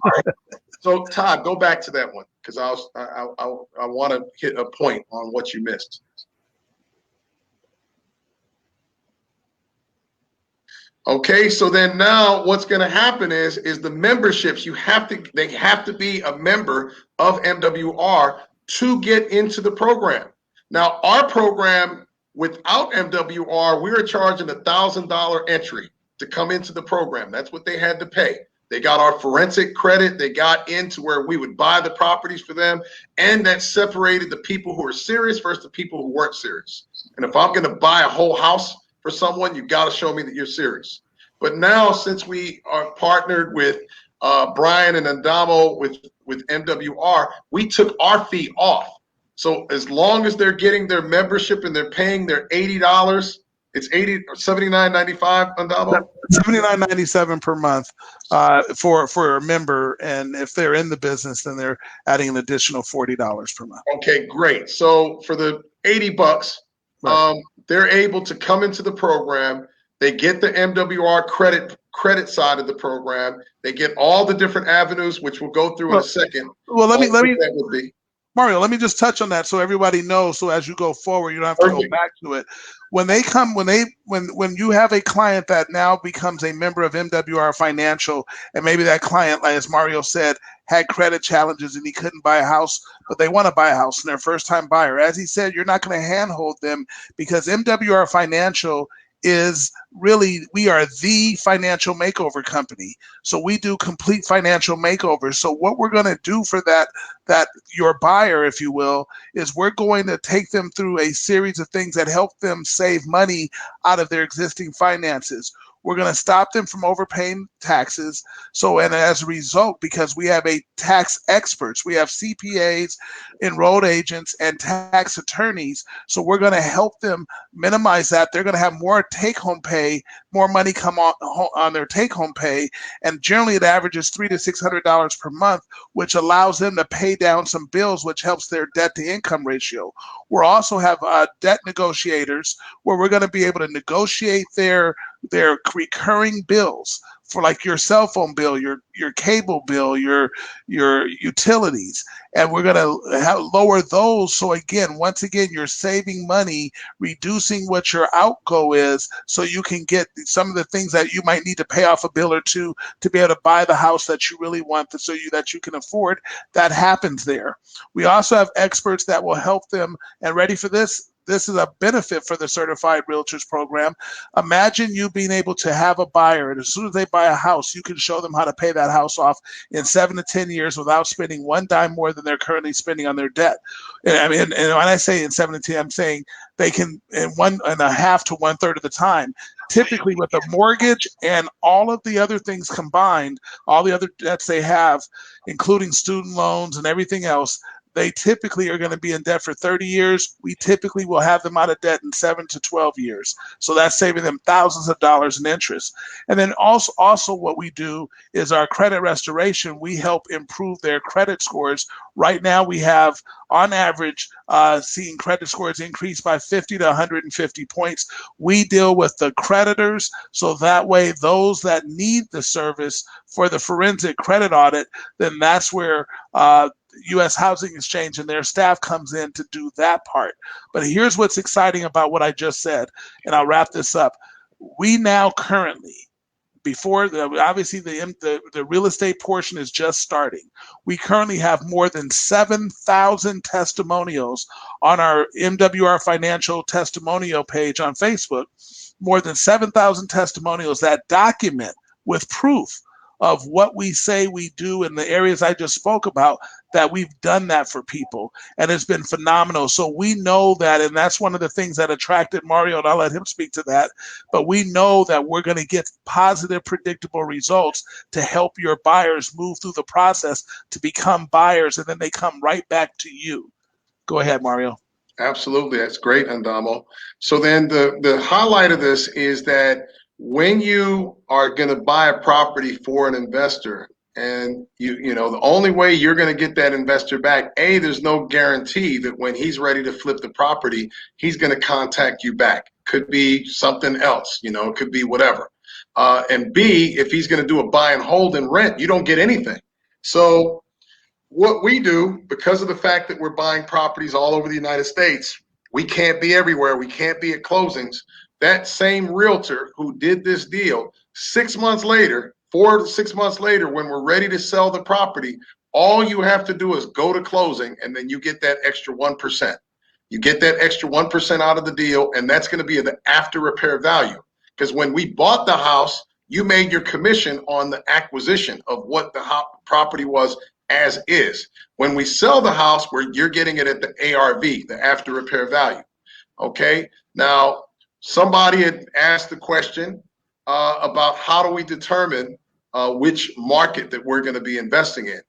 [SPEAKER 2] So Todd, go back to that one, because I want to hit a point on what you missed. Okay, so then now what's going to happen is the memberships, they have to be a member of MWR to get into the program. Now, our program without MWR, we were charging $1,000 entry to come into the program. That's what they had to pay. They got our forensic credit. They got into where we would buy the properties for them, and that separated the people who are serious versus the people who weren't serious. And if I'm going to buy a whole house for someone, you got to show me that you're serious. But now, since we are partnered with Brian and Ndamo with MWR, we took our fee off. So as long as they're getting their membership and they're paying their $80 It's 79.95, Andamo?
[SPEAKER 3] $79.97 per month for a member, and if they're in the business, then they're adding an additional $40 per month.
[SPEAKER 2] Okay, great. So for the $80,
[SPEAKER 3] Right.
[SPEAKER 2] they're able to come into the program. They get the MWR credit side of the program. They get all the different avenues, which we'll go through in a second.
[SPEAKER 3] Well, let me
[SPEAKER 2] that would be.
[SPEAKER 3] Mario, let me just touch on that so everybody knows. So as you go forward, you don't have to go back to it. When you have a client that now becomes a member of MWR Financial, and maybe that client, like as Mario said, had credit challenges and he couldn't buy a house, but they want to buy a house and they're first time buyer. As he said, you're not going to handhold them because MWR Financial is really, we are the financial makeover company. So we do complete financial makeovers. So what we're going to do for that your buyer, if you will, is we're going to take them through a series of things that help them save money out of their existing finances. We're going to stop them from overpaying taxes. So, and as a result, because we have a tax experts, we have CPAs, enrolled agents, and tax attorneys. So we're going to help them minimize that. They're going to have more take-home pay, more money come on their take-home pay, and generally it averages $300 to $600 per month, which allows them to pay down some bills, which helps their debt-to-income ratio. We'll also have debt negotiators where we're going to be able to negotiate their recurring bills for like your cell phone bill, your cable bill, your utilities, and we're going to lower those. So again, once again, you're saving money, reducing what your outgo is, so you can get some of the things that you might need to pay off a bill or two to be able to buy the house that you really want, that you can afford. That happens there. We also have experts that will help them. And ready for this? This is a benefit for the Certified Realtors program. Imagine you being able to have a buyer, and as soon as they buy a house, you can show them how to pay that house off in 7 to 10 years without spending one dime more than they're currently spending on their debt. And when I say in 7 to 10, I'm saying they can in 1.5 to 1/3 of the time. Typically, with a mortgage and all of the other things combined, all the other debts they have, including student loans and everything else, they typically are going to be in debt for 30 years. We typically will have them out of debt in 7 to 12 years. So that's saving them thousands of dollars in interest. And then also what we do is our credit restoration. We help improve their credit scores. Right now we have, on average, seeing credit scores increase by 50 to 150 points. We deal with the creditors, so that way those that need the service for the forensic credit audit, then that's where U.S. Housing Exchange and their staff comes in to do that part. But here's what's exciting about what I just said, and I'll wrap this up. We now currently, obviously the real estate portion is just starting. We currently have more than 7,000 testimonials on our MWR Financial testimonial page on Facebook. More than 7,000 testimonials that document with proof of what we say we do in the areas I just spoke about, that we've done that for people, and it's been phenomenal. So we know that, and that's one of the things that attracted Mario, and I'll let him speak to that, but we know that we're going to get positive, predictable results to help your buyers move through the process to become buyers, and then they come right back to you. Go ahead, Mario.
[SPEAKER 2] Absolutely. That's great, Andamo. So then the highlight of this is that when you are going to buy a property for an investor, and you know the only way you're going to get that investor back, there's no guarantee that when he's ready to flip the property, he's going to contact you back. Could be something else, it could be whatever. And B, if he's going to do a buy and hold and rent, you don't get anything. So what we do, because of the fact that we're buying properties all over the United States, we can't be everywhere. We can't be at closings. That same realtor who did this deal, 6 months later, 4 to 6 months later, when we're ready to sell the property, all you have to do is go to closing, and then you get that extra 1%. You get that extra 1% out of the deal, and that's going to be the after repair value. Because when we bought the house, you made your commission on the acquisition of what the property was as is. When we sell the house, you're getting it at the ARV, the after repair value. Okay, now somebody had asked the question about how do we determine which market that we're going to be investing in.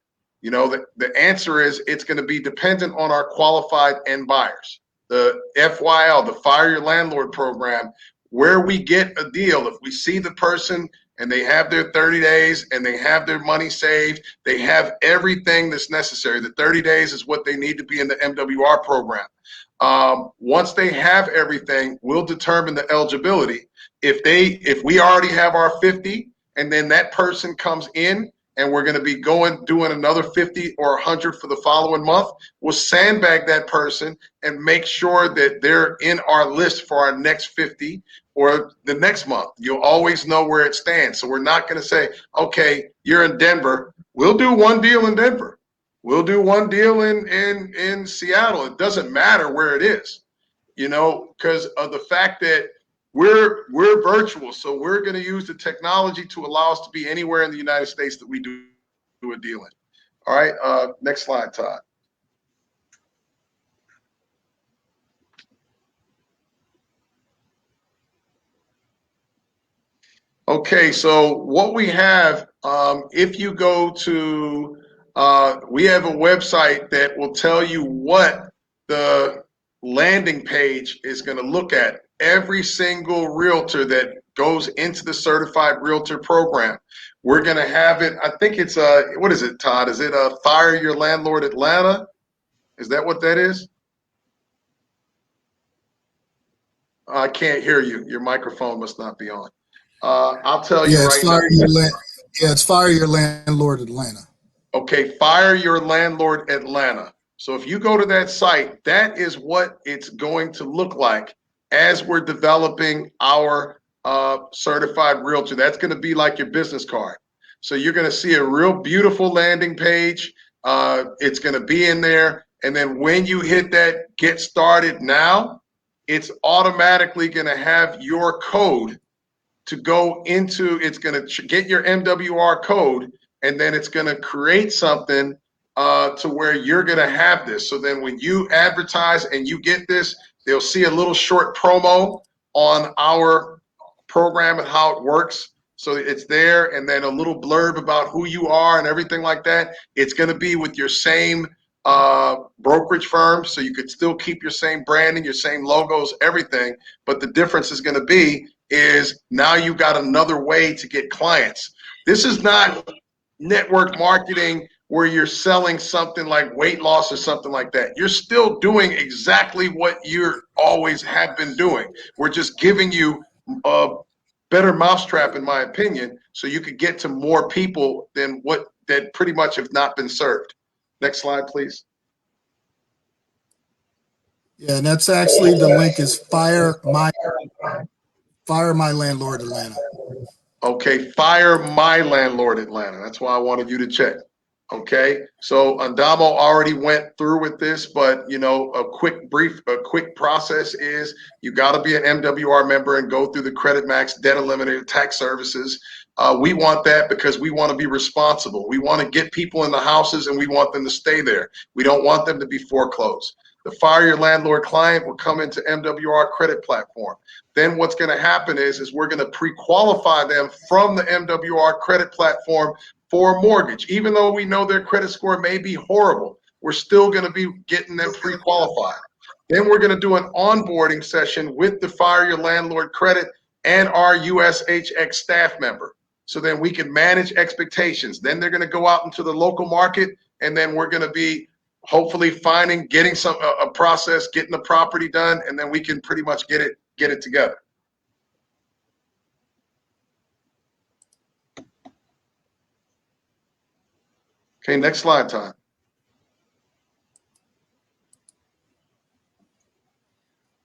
[SPEAKER 2] The answer is it's going to be dependent on our qualified end buyers. The FYL, the Fire Your Landlord program, where we get a deal, if we see the person and they have their 30 days and they have their money saved, they have everything that's necessary. The 30 days is what they need to be in the MWR program. Once they have everything, we'll determine the eligibility. If we already have our 50 and then that person comes in and we're going to be doing another 50 or 100 for the following month, we'll sandbag that person and make sure that they're in our list for our next 50 or the next month. You'll always know where it stands. So we're not going to say, okay, you're in Denver. We'll do one deal in Denver. We'll do one deal in Seattle. It doesn't matter where it is, because of the fact that we're virtual. So we're going to use the technology to allow us to be anywhere in the United States that we do a deal in. All right. Next slide, Todd. Okay, so what we have, if you go to, we have a website that will tell you what the landing page is going to look at. Every single realtor that goes into the certified realtor program, we're going to have it. I think it's what is it, Todd? Is it Fire Your Landlord Atlanta? Is that what that is? I can't hear you. Your microphone must not be on. I'll tell you right now.
[SPEAKER 1] It's Fire Your Landlord Atlanta.
[SPEAKER 2] Okay, Fire Your Landlord Atlanta. So if you go to that site, that is what it's going to look like as we're developing our certified realtor. That's going to be like your business card. So you're going to see a real beautiful landing page. It's going to be in there. And then when you hit that Get Started Now, it's automatically going to have your code to go into. It's going to get your MWR code, and then it's going to create something to where you're going to have this. So then when you advertise and you get this, they'll see a little short promo on our program and how it works. So it's there, and then a little blurb about who you are and everything like that. It's going to be with your same brokerage firm, so you could still keep your same branding, your same logos, everything. But the difference is going to be is now you've got another way to get clients. This is not network marketing where you're selling something like weight loss or something like that. You're still doing exactly what you always have been doing. We're just giving you a better mousetrap, in my opinion, so you could get to more people than what that pretty much have not been served. Next slide, please.
[SPEAKER 1] Yeah, and that's actually, the link is Fire My Landlord Atlanta.
[SPEAKER 2] Okay, Fire My Landlord Atlanta. That's why I wanted you to check. Okay, so Andamo already went through with this, but a quick process is you got to be an MWR member and go through the Credit Max Debt Eliminator Tax Services. We want that because we want to be responsible. We want to get people in the houses and we want them to stay there. We don't want them to be foreclosed. The Fire Your Landlord client will come into MWR credit platform. Then what's going to happen is we're going to pre-qualify them from the MWR credit platform for a mortgage. Even though we know their credit score may be horrible, we're still going to be getting them pre-qualified. Then we're going to do an onboarding session with the Fire Your Landlord credit and our USHX staff member. So then we can manage expectations. Then they're going to go out into the local market, and then we're going to be hopefully getting a process, getting the property done, and then we can pretty much get it together. Okay, next slide, Todd.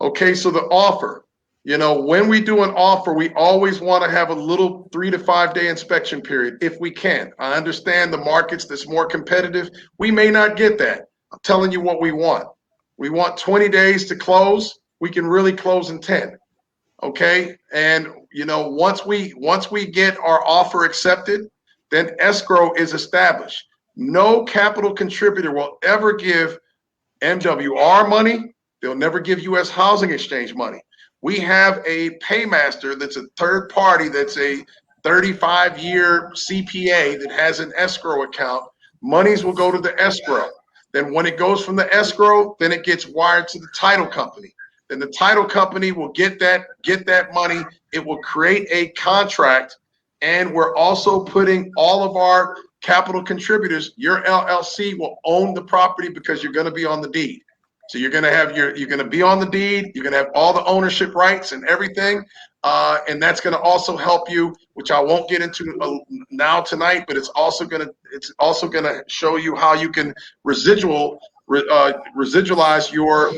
[SPEAKER 2] Okay, so the offer. When we do an offer, we always want to have a little 3 to 5 day inspection period if we can. I understand the markets that's more competitive. We may not get that. I'm telling you what we want. We want 20 days to close. We can really close in 10. Okay, and once we get our offer accepted, then escrow is established. No capital contributor will ever give MWR money. They'll never give U.S. Housing Exchange money. We have a paymaster that's a third party, that's a 35-year CPA that has an escrow account. Monies will go to the escrow. Then when it goes from the escrow, then it gets wired to the title company. then the title company will get that money. It will create a contract, and we're also putting all of our capital contributors. Your LLC will own the property because you're going to be on the deed. So you're going to be on the deed. You're going to have all the ownership rights and everything. And that's going to also help you, which I won't get into now tonight, but it's also going to show you how you can residualize your,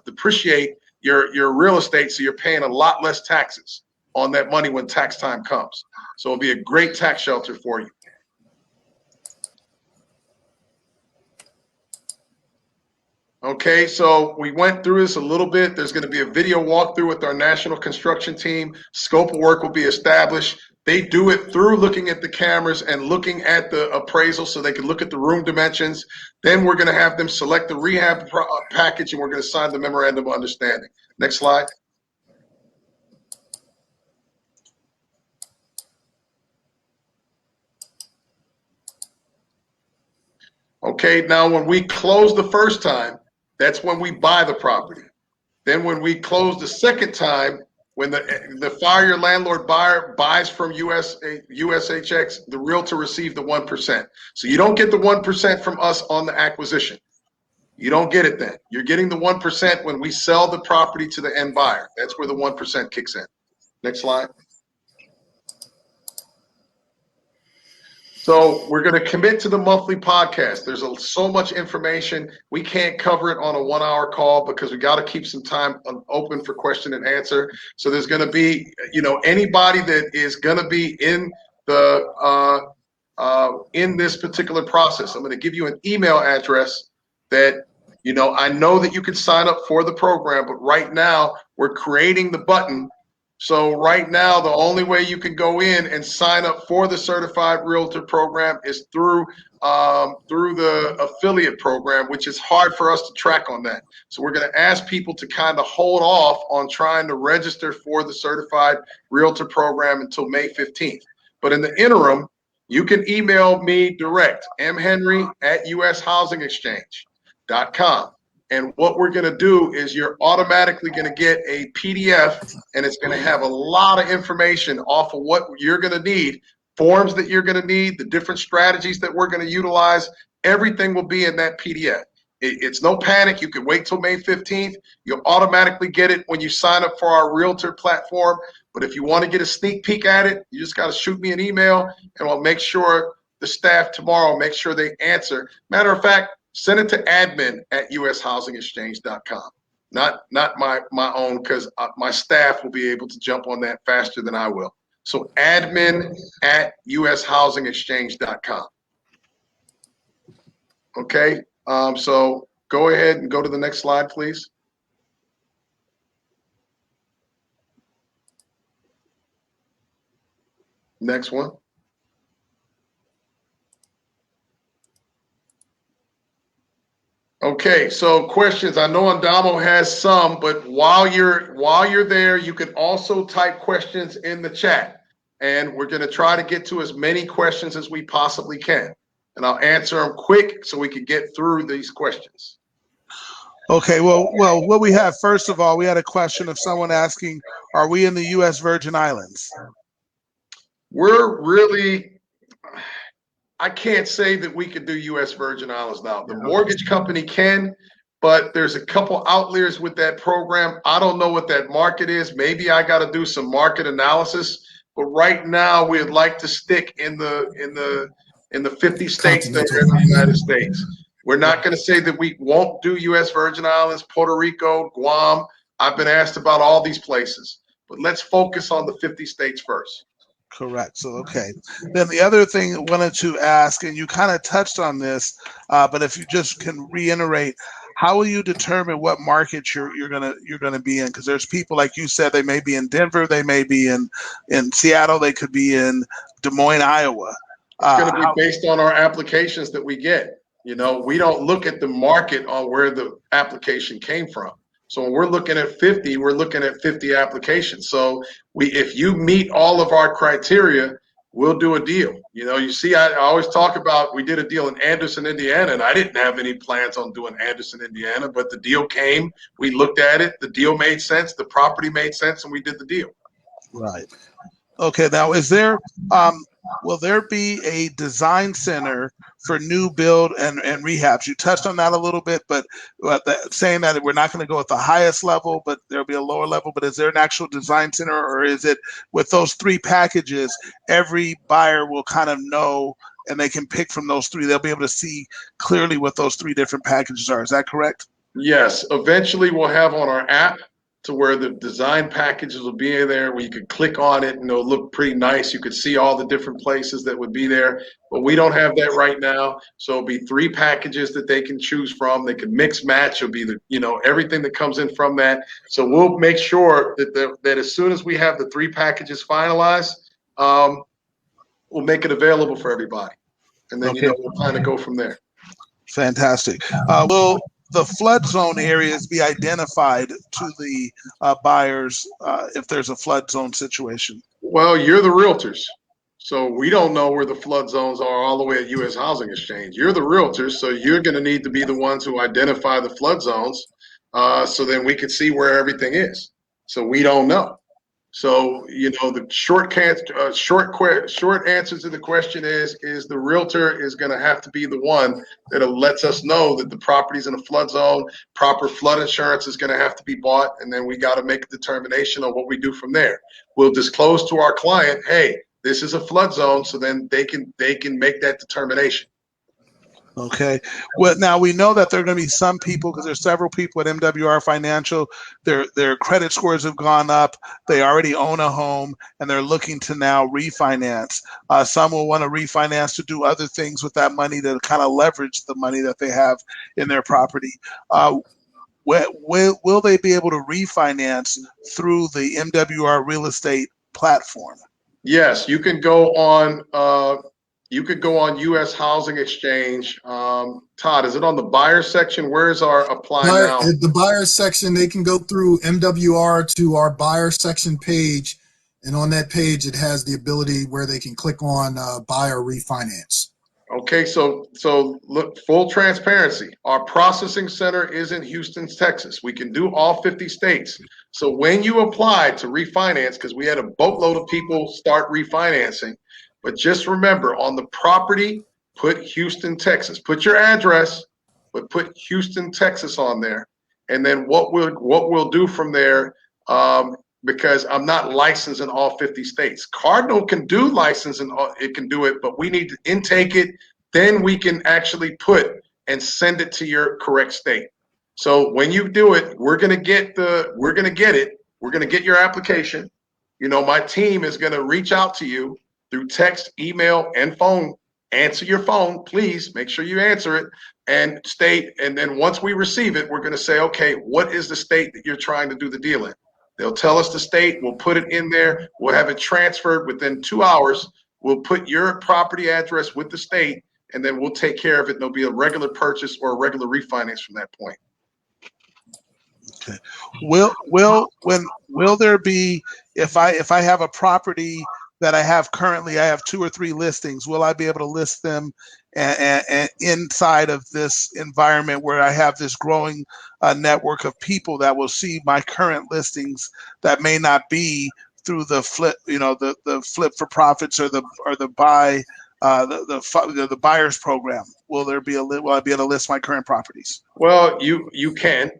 [SPEAKER 2] depreciate your real estate, so you're paying a lot less taxes on that money when tax time comes. So it'll be a great tax shelter for you. Okay, so we went through this a little bit. There's going to be a video walkthrough with our national construction team. Scope of work will be established. They do it through looking at the cameras and looking at the appraisal, so they can look at the room dimensions. Then we're going to have them select the rehab package, and we're going to sign the memorandum of understanding. Next slide. Okay, now when we close the first time, that's when we buy the property. Then when we close the second time, when the fire landlord buyer buys from USHX, the realtor receives the 1%. So you don't get the 1% from us on the acquisition. You don't get it then. You're getting the 1% when we sell the property to the end buyer. That's where the 1% kicks in. Next slide. So we're going to commit to the monthly podcast. There's so much information. We can't cover it on a 1-hour call because we got to keep some time open for question and answer. So there's going to be, anybody that is going to be in this particular process. I'm going to give you an email address that, I know that you can sign up for the program, but right now we're creating the button. So right now, the only way you can go in and sign up for the Certified Realtor program is through the affiliate program, which is hard for us to track on that. So we're going to ask people to kind of hold off on trying to register for the Certified Realtor program until May 15th. But in the interim, you can email me direct, mhenry@ushousingexchange.com. And what we're going to do is you're automatically going to get a PDF, and it's going to have a lot of information off of what you're going to need, forms that you're going to need, the different strategies that we're going to utilize. Everything will be in that PDF. It's no panic. You can wait till May 15th. You'll automatically get it when you sign up for our Realtor platform. But if you want to get a sneak peek at it, you just got to shoot me an email, and we'll make sure the staff tomorrow make sure they answer. Matter of fact, send it to admin@ushousingexchange.com. Not my own, because my staff will be able to jump on that faster than I will. So admin@ushousingexchange.com. Okay, so go ahead and go to the next slide, please. Next one. Okay, so questions. I know Andamo has some, but while you're there, you can also type questions in the chat, and we're going to try to get to as many questions as we possibly can, and I'll answer them quick so we can get through these questions.
[SPEAKER 3] Okay, well, what we have, first of all, we had a question of someone asking, are we in the U.S. Virgin Islands?
[SPEAKER 2] We're really, I can't say that we could do U.S. Virgin Islands now. The mortgage company can, but there's a couple outliers with that program. I don't know what that market is. Maybe I got to do some market analysis. But right now, we'd like to stick in the 50 states that are in the United States. We're not going to say that we won't do U.S. Virgin Islands, Puerto Rico, Guam. I've been asked about all these places, but let's focus on the 50 states first.
[SPEAKER 3] Correct. So, okay. Then the other thing I wanted to ask, and you kind of touched on this, but if you just can reiterate, how will you determine what market you're gonna be in? Because there's people, like you said, they may be in Denver, they may be in Seattle, they could be in Des Moines, Iowa.
[SPEAKER 2] It's going to be based on our applications that we get. We don't look at the market on where the application came from. So when we're looking at 50, we're looking at 50 applications. So if you meet all of our criteria, we'll do a deal. You see, I always talk about, we did a deal in Anderson, Indiana, and I didn't have any plans on doing Anderson, Indiana, but the deal came, we looked at it, the deal made sense, the property made sense, and we did the deal.
[SPEAKER 3] Right. Okay. Now, will there be a design center for new build and rehabs? You touched on that a little bit, but saying that we're not going to go at the highest level, but there'll be a lower level. But is there an actual design center, or is it with those three packages, every buyer will kind of know and they can pick from those three? They'll be able to see clearly what those three different packages are. Is that correct?
[SPEAKER 2] Yes. Eventually, we'll have on our app to where the design packages will be in there, where you could click on it and it'll look pretty nice. You could see all the different places that would be there, but we don't have that right now. So it'll be three packages that they can choose from. They can mix match. It'll be everything that comes in from that. So we'll make sure that as soon as we have the three packages finalized, we'll make it available for everybody. And then,
[SPEAKER 3] Okay.
[SPEAKER 2] we'll kind of go from there.
[SPEAKER 3] Fantastic. Will the flood zone areas be identified to the buyers if there's a flood zone situation?
[SPEAKER 2] Well, you're the realtors. So we don't know where the flood zones are all the way at U.S. Housing Exchange. You're the realtors, so you're going to need to be the ones who identify the flood zones so then we can see where everything is. So we don't know. So, the short answer to the question is the realtor is going to have to be the one that lets us know that the property's in a flood zone. Proper flood insurance is going to have to be bought, and then we got to make a determination on what we do from there. We'll disclose to our client, hey, this is a flood zone, so then they can make that determination.
[SPEAKER 3] Okay. Well, now we know that there are going to be some people, because there's several people at MWR Financial, their credit scores have gone up. They already own a home and they're looking to now refinance. Some will want to refinance to do other things with that money to kind of leverage the money that they have in their property. Will they be able to refinance through the MWR real estate platform?
[SPEAKER 2] Yes, you can go on. You could go on U.S. Housing Exchange. Todd, is it on the buyer section? Where's our apply now?
[SPEAKER 1] The buyer section, they can go through MWR to our buyer section page. And on that page, it has the ability where they can click on buy or refinance.
[SPEAKER 2] Okay, so look, full transparency. Our processing center is in Houston, Texas. We can do all 50 states. So when you apply to refinance, because we had a boatload of people start refinancing, but just remember, on the property, put Houston, Texas. Put your address, but put Houston, Texas on there. And then what we'll do from there, because I'm not licensed in all 50 states. Cardinal can do licensing, it can do it, but we need to intake it. Then we can actually put and send it to your correct state. So when you do it, we're gonna get it. We're gonna get your application. My team is gonna reach out to you through text, email, and phone. Answer your phone, please. Make sure you answer it and state. And then once we receive it, we're going to say, okay, what is the state that you're trying to do the deal in? They'll tell us the state. We'll put it in there. We'll have it transferred within 2 hours. We'll put your property address with the state, and then we'll take care of it. There'll be a regular purchase or a regular refinance from that point.
[SPEAKER 3] Okay. Will there be, if I have a property that I have currently, I have 2 or 3 listings, will I be able to list them and inside of this environment where I have this growing network of people that will see my current listings that may not be through the flip, the flip for profits or the buy, the buyer's program? Will I be able to list my current properties?
[SPEAKER 2] Well, you can.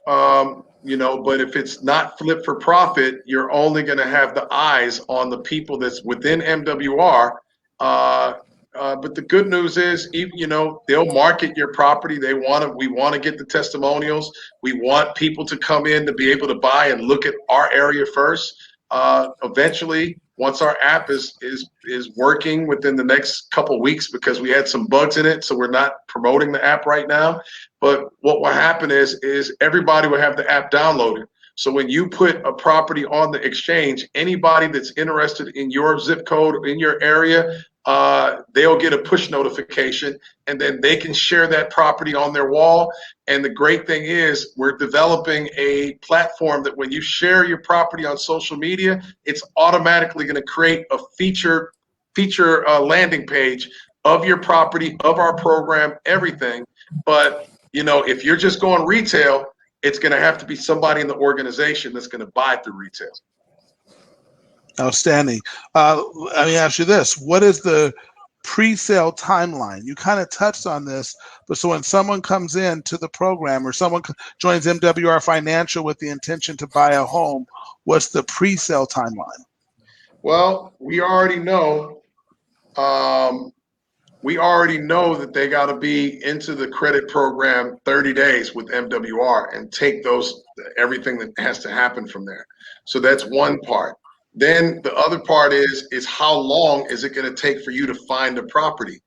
[SPEAKER 2] But if it's not flip for profit, you're only going to have the eyes on the people that's within MWR. But the good news is, they'll market your property. We want to get the testimonials. We want people to come in to be able to buy and look at our area first. Eventually, once our app is working within the next couple weeks, because we had some bugs in it, so we're not promoting the app right now. But what will happen is everybody will have the app downloaded. So when you put a property on the exchange, anybody that's interested in your zip code in your area, they'll get a push notification, and then they can share that property on their wall. And the great thing is, we're developing a platform that when you share your property on social media, it's automatically going to create a featured feature landing page of your property, of our program, everything. But, you know, if you're just going retail, it's going to have to be somebody in the organization that's going to buy through retail.
[SPEAKER 3] Outstanding. Let me ask you this. What is the pre-sale timeline? You kind of touched on this, but so when someone comes into the program or someone joins MWR Financial with the intention to buy a home, what's the pre-sale timeline?
[SPEAKER 2] Well, we already know that they got to be into the credit program 30 days with MWR and take everything that has to happen from there. So that's one part. Then the other part is how long is it going to take for you to find a property?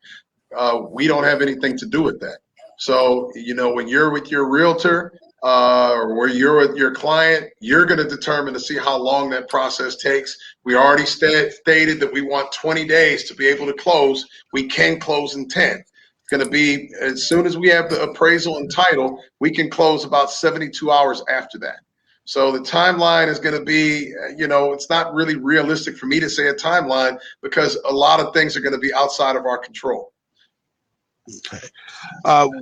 [SPEAKER 2] We don't have anything to do with that. So, you know, when you're with your realtor or where you're with your client, you're going to determine to see how long that process takes. We already stated that we want 20 days to be able to close. We can close in 10. It's going to be as soon as we have the appraisal and title, we can close about 72 hours after that. So the timeline is going to be, you know, it's not really realistic for me to say a timeline because a lot of things are going to be outside of our control.
[SPEAKER 3] Okay.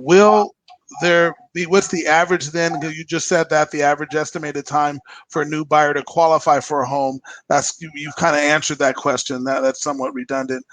[SPEAKER 3] Will there be, what's the average then? You just said that the average estimated time for a new buyer to qualify for a home. You've kind of answered that question. That's somewhat redundant.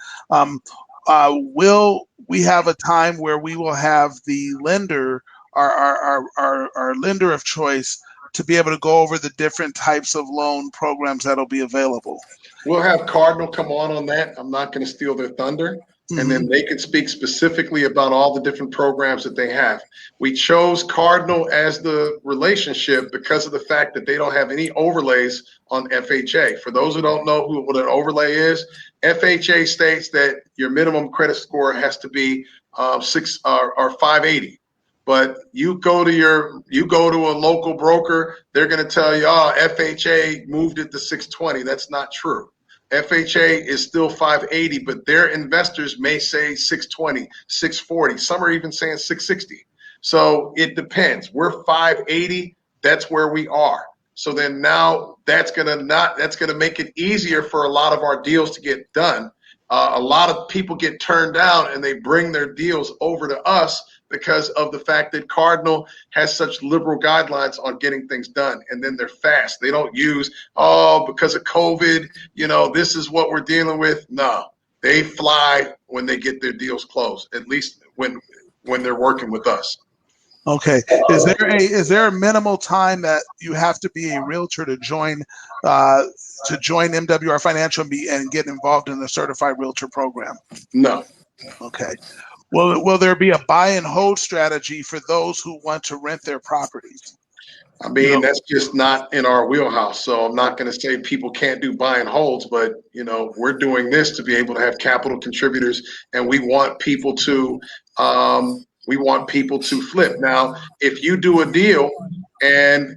[SPEAKER 3] Will we have a time where we will have the lender, our lender of choice, to be able to go over the different types of loan programs that'll be available?
[SPEAKER 2] We'll have Cardinal come on that. I'm not going to steal their thunder. And then they can speak specifically about all the different programs that they have. We chose Cardinal as the relationship because of the fact that they don't have any overlays on FHA. For those who don't know what an overlay is, FHA states that your minimum credit score has to be 580. But you go to a local broker, they're going to tell you, oh, FHA moved it to 620. That's not true. FHA is still 580, but their investors may say 620, 640. Some are even saying 660. So it depends. We're 580. That's where we are. So then now that's gonna make it easier for a lot of our deals to get done. A lot of people get turned down and they bring their deals over to us because of the fact that Cardinal has such liberal guidelines on getting things done. And then they're fast. They don't use, because of COVID, you know, this is what we're dealing with. No, they fly when they get their deals closed, at least when they're working with us.
[SPEAKER 3] Okay. Is there a minimal time that you have to be a realtor to join MWR Financial and get involved in the certified realtor program?
[SPEAKER 2] No.
[SPEAKER 3] Okay. Will there be a buy and hold strategy for those who want to rent their properties?
[SPEAKER 2] I mean, that's just not in our wheelhouse. So I'm not going to say people can't do buy and holds, but you know, we're doing this to be able to have capital contributors, and we want people to flip. Now, if you do a deal and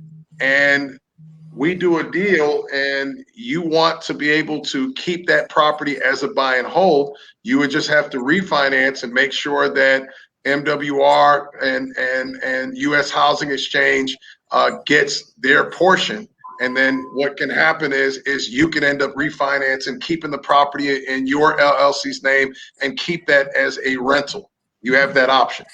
[SPEAKER 2] we do a deal and you want to be able to keep that property as a buy and hold, you would just have to refinance and make sure that MWR and U.S. Housing Exchange gets their portion. And then what can happen is you can end up refinancing, keeping the property in your LLC's name and keep that as a rental. You have that option.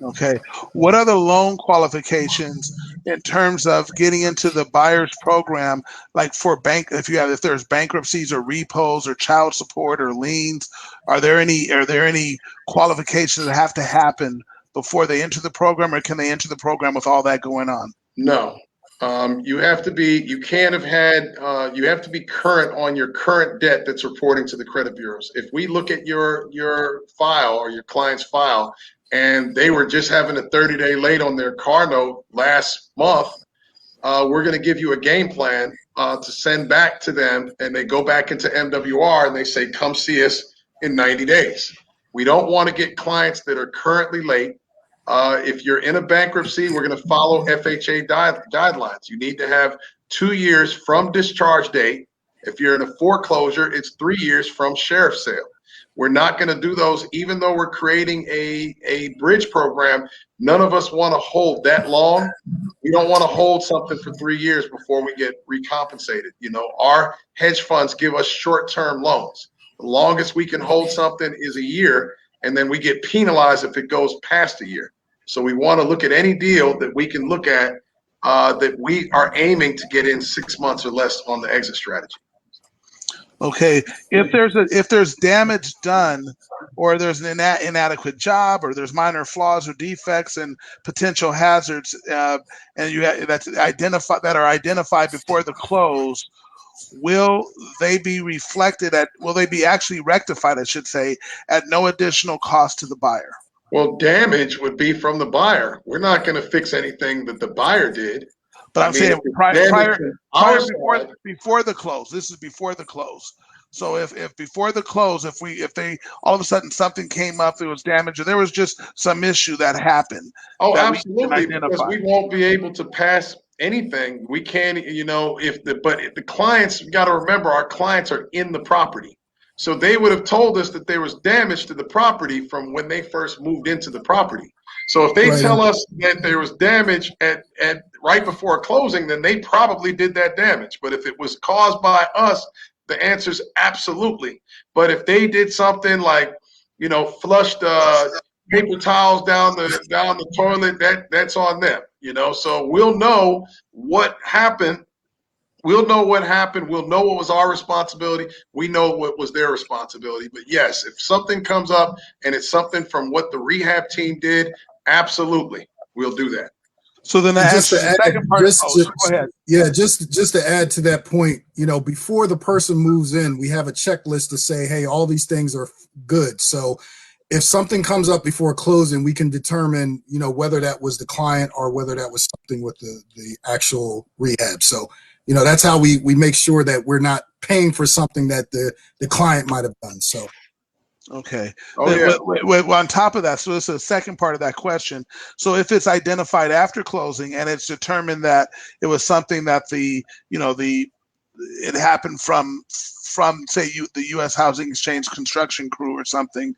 [SPEAKER 3] Okay. What other loan qualifications in terms of getting into the buyer's program, like for if there's bankruptcies or repos or child support or liens, are there any qualifications that have to happen before they enter the program, or can they enter the program with all that going on?
[SPEAKER 2] No. You have to be current on your current debt that's reporting to the credit bureaus. If we look at your file or your client's file, and they were just having a 30-day late on their car note last month, we're going to give you a game plan to send back to them, and they go back into MWR and they say, come see us in 90 days. We don't want to get clients that are currently late. If you're in a bankruptcy, we're going to follow FHA guidelines. You need to have 2 years from discharge date. If you're in a foreclosure, it's 3 years from sheriff's sale. We're not going to do those, even though we're creating a bridge program. None of us want to hold that long. We don't want to hold something for 3 years before we get recompensated. You know, our hedge funds give us short-term loans. The longest we can hold something is a year, and then we get penalized if it goes past a year. So we want to look at any deal that we can look at that we are aiming to get in 6 months or less on the exit strategy.
[SPEAKER 3] Okay, if there's damage done, or there's an inadequate job, or there's minor flaws or defects and potential hazards, and that are identified before the close, will they be actually rectified, I should say, at no additional cost to the buyer?
[SPEAKER 2] Well, damage would be from the buyer. We're not going to fix anything that the buyer did.
[SPEAKER 3] But I'm saying before the close. This is before the close. So if before the close, if they all of a sudden something came up, there was damage, or there was just some issue that happened.
[SPEAKER 2] Oh, absolutely, because we won't be able to pass anything. We can, but the clients, you got to remember, our clients are in the property. So they would have told us that there was damage to the property from when they first moved into the property. So if they tell us that there was damage at right before closing, then they probably did that damage. But if it was caused by us, the answer is absolutely. But if they did something like, flushed paper towels down the toilet, that's on them. So we'll know what happened. We'll know what happened. We'll know what was our responsibility. We know what was their responsibility. But yes, if something comes up and it's something from what the rehab team did, absolutely, we'll do that.
[SPEAKER 3] So then just the second part. Go ahead.
[SPEAKER 1] Yeah, just to add to that point, before the person moves in, we have a checklist to say, hey, all these things are good. So if something comes up before closing, we can determine, whether that was the client or whether that was something with the actual rehab. So, that's how we make sure that we're not paying for something that the client might have done. So.
[SPEAKER 3] Okay.
[SPEAKER 2] Oh, yeah.
[SPEAKER 3] Well, on top of that, so this is the second part of that question. So if it's identified after closing and it's determined that it was something that it happened from say the U.S. Housing Exchange construction crew or something,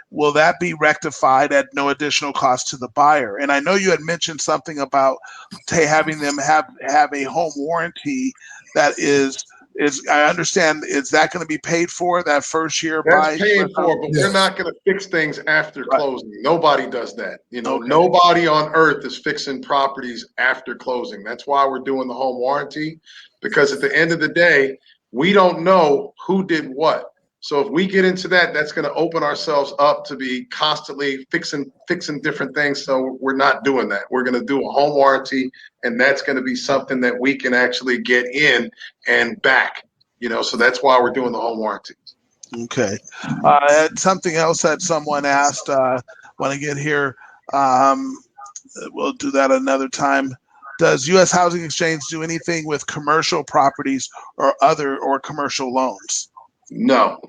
[SPEAKER 3] will that be rectified at no additional cost to the buyer? And I know you had mentioned something about having them have a home warranty that is I understand, is that going to be paid for that first year?
[SPEAKER 2] That's paid for, but we're not going to fix things after closing. Nobody does that. Nobody on earth is fixing properties after closing. That's why we're doing the home warranty, because at the end of the day, we don't know who did what. So if we get into that, that's going to open ourselves up to be constantly fixing different things. So we're not doing that. We're going to do a home warranty, and that's going to be something that we can actually get in and back. So that's why we're doing the home warranty.
[SPEAKER 3] Okay. Something else that someone asked when I get here, we'll do that another time. Does U.S. Housing Exchange do anything with commercial properties or commercial loans?
[SPEAKER 2] No,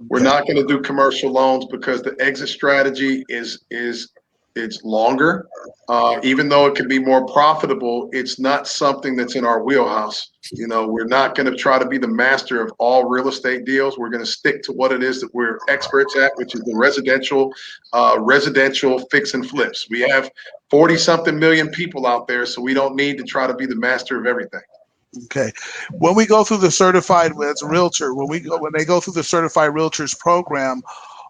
[SPEAKER 2] we're not going to do commercial loans because the exit strategy it's longer. Even though it can be more profitable, it's not something that's in our wheelhouse. We're not going to try to be the master of all real estate deals. We're going to stick to what it is that we're experts at, which is the residential fix and flips. We have 40-something million people out there, so we don't need to try to be the master of everything.
[SPEAKER 3] Okay. When we go through the certified as a realtor, when they go through the certified realtors program,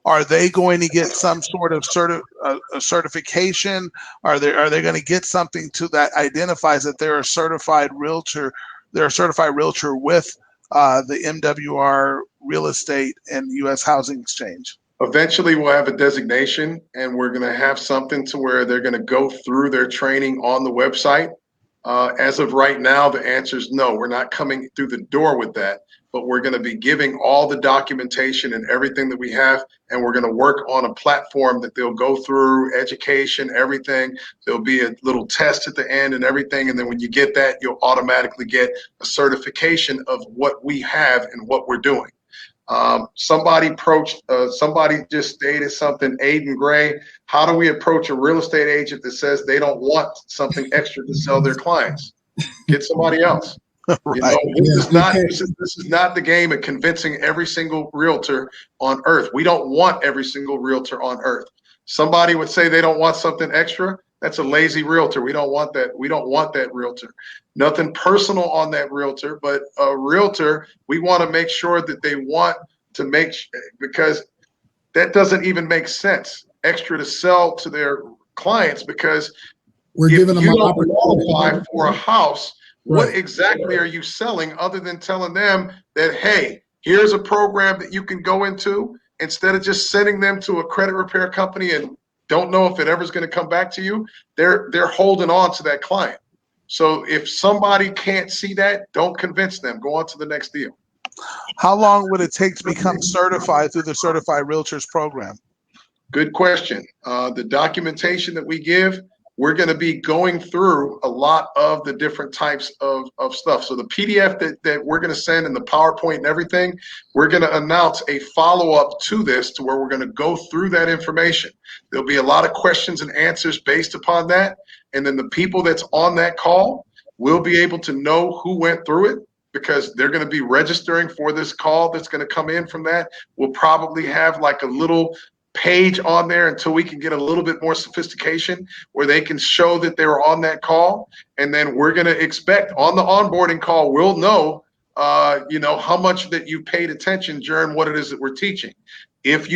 [SPEAKER 3] are they going to get some sort of certification? Are they going to get something that identifies that they're a certified realtor? They're a certified realtor with the MWR Real Estate and U.S. Housing Exchange.
[SPEAKER 2] Eventually, we'll have a designation, and we're going to have something to where they're going to go through their training on the website. As of right now, the answer is no. We're not coming through the door with that, but we're going to be giving all the documentation and everything that we have, and we're going to work on a platform that they'll go through, education, everything. There'll be a little test at the end and everything, and then when you get that, you'll automatically get a certification of what we have and what we're doing. Somebody just stated something, Aiden Gray. How do we approach a real estate agent that says they don't want something extra to sell their clients? Get somebody else.
[SPEAKER 3] Right.
[SPEAKER 2] This is not the game of convincing every single realtor on earth. We don't want every single realtor on earth. Somebody would say they don't want something extra. That's a lazy realtor. We don't want that. We don't want that realtor. Nothing personal on that realtor, but a realtor, we want to make sure that they want to because that doesn't even make sense. Extra to sell to their clients, because
[SPEAKER 1] We're
[SPEAKER 2] if
[SPEAKER 1] giving them
[SPEAKER 2] you
[SPEAKER 1] an
[SPEAKER 2] don't
[SPEAKER 1] opportunity.
[SPEAKER 2] qualify for a house,
[SPEAKER 1] Right.
[SPEAKER 2] what exactly are you selling other than telling them that, hey, here's a program that you can go into, instead of just sending them to a credit repair company and don't know if it ever is going to come back to you? They're holding on to that client. So if somebody can't see that, don't convince them. Go on to the next deal.
[SPEAKER 3] How long would it take to become certified through the Certified Realtors program?
[SPEAKER 2] Good question. The documentation that we give, we're going to be going through a lot of the different types of stuff. So the PDF that we're going to send and the PowerPoint and everything, we're going to announce a follow-up to this, to where we're going to go through that information. There'll be a lot of questions and answers based upon that. And then the people that's on that call will be able to know who went through it, because they're going to be registering for this call that's going to come in from that. We'll probably have like a little page on there until we can get a little bit more sophistication, where they can show that they were on that call. And then we're going to expect on the onboarding call, we'll know, how much that you paid attention during what it is that we're teaching. If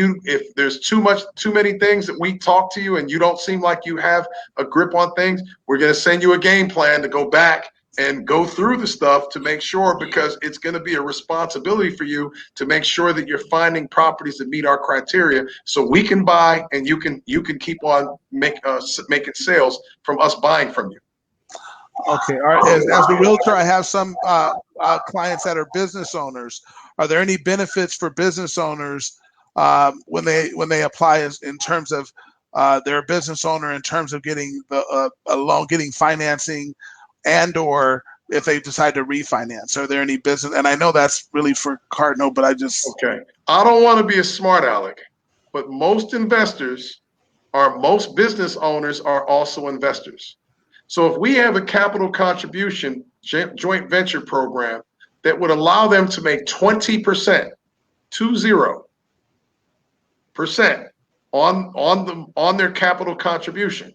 [SPEAKER 2] there's too many things that we talk to you and you don't seem like you have a grip on things, we're going to send you a game plan to go back and go through the stuff to make sure, because it's going to be a responsibility for you to make sure that you're finding properties that meet our criteria, so we can buy and you can keep on making sales from us buying from you.
[SPEAKER 3] Okay. All right. As the realtor, I have some clients that are business owners. Are there any benefits for business owners when they apply, in terms of their business owner, in terms of getting a loan, getting financing, and/or if they decide to refinance? Are there any business? And I know that's really for Cardinal, but
[SPEAKER 2] Okay. I don't want to be a smart aleck, but most business owners are also investors. So if we have a capital contribution joint venture program that would allow them to make 20%, 20% on their capital contribution,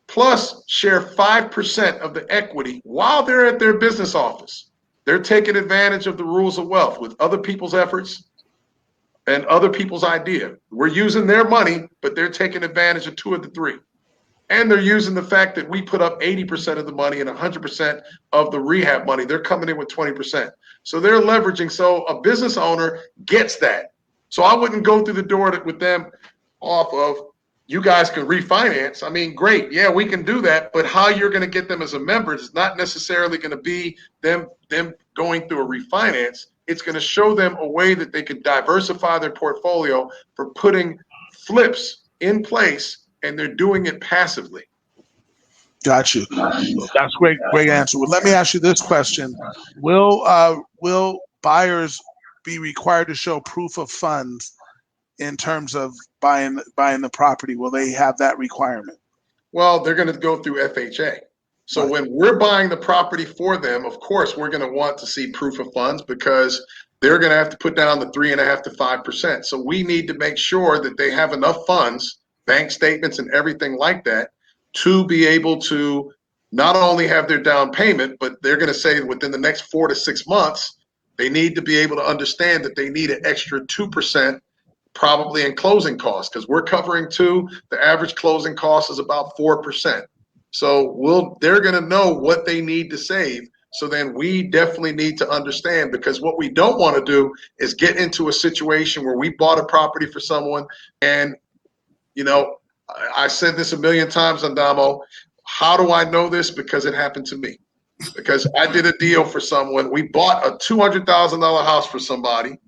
[SPEAKER 2] plus share 5% of the equity while they're at their business office, they're taking advantage of the rules of wealth with other people's efforts and other people's idea. We're using their money, but they're taking advantage of 2 of the 3. And they're using the fact that we put up 80% of the money and 100% of the rehab money. They're coming in with 20%. So they're leveraging. So a business owner gets that. So I wouldn't go through the door with them off of, you guys can refinance. I mean, great. Yeah, we can do that. But how you're going to get them as a member is not necessarily going to be them going through a refinance. It's going to show them a way that they can diversify their portfolio for putting flips in place, and they're doing it passively.
[SPEAKER 3] got you. That's great answer. Well, let me ask you this question: Will buyers be required to show proof of funds in terms of buying the property? Will they have that requirement?
[SPEAKER 2] Well, they're going to go through FHA. So
[SPEAKER 3] Right.
[SPEAKER 2] when we're buying the property for them, of course, we're going to want to see proof of funds, because they're going to have to put down the 3.5% to 5%. So we need to make sure that they have enough funds, bank statements and everything like that, to be able to not only have their down payment, but they're going to say within the next 4 to 6 months, they need to be able to understand that they need an extra 2% probably in closing costs, because we're covering 2. The average closing cost is about 4%. So they're going to know what they need to save. So then we definitely need to understand, because what we don't want to do is get into a situation where we bought a property for someone, and I said this a million times, Andamo. How do I know this? Because it happened to me. Because I did a deal for someone. We bought a $200,000 house for somebody,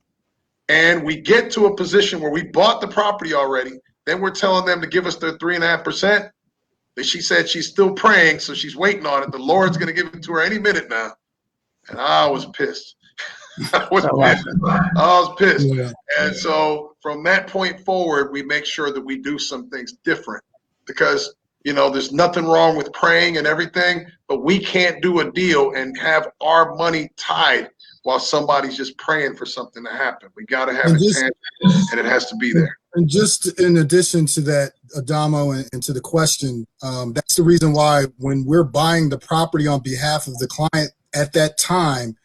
[SPEAKER 2] and we get to a position where we bought the property already. Then we're telling them to give us their 3.5%. She said she's still praying, so she's waiting on it. The Lord's going to give it to her any minute now. And I was pissed. I was pissed.
[SPEAKER 1] Yeah.
[SPEAKER 2] And so from that point forward, we make sure that we do some things different, because there's nothing wrong with praying and everything, but we can't do a deal and have our money tied while somebody's just praying for something to happen. We got to have it, and it has to be there.
[SPEAKER 1] And just in addition to that, Adamo, and to the question, that's the reason why when we're buying the property on behalf of the client at that time,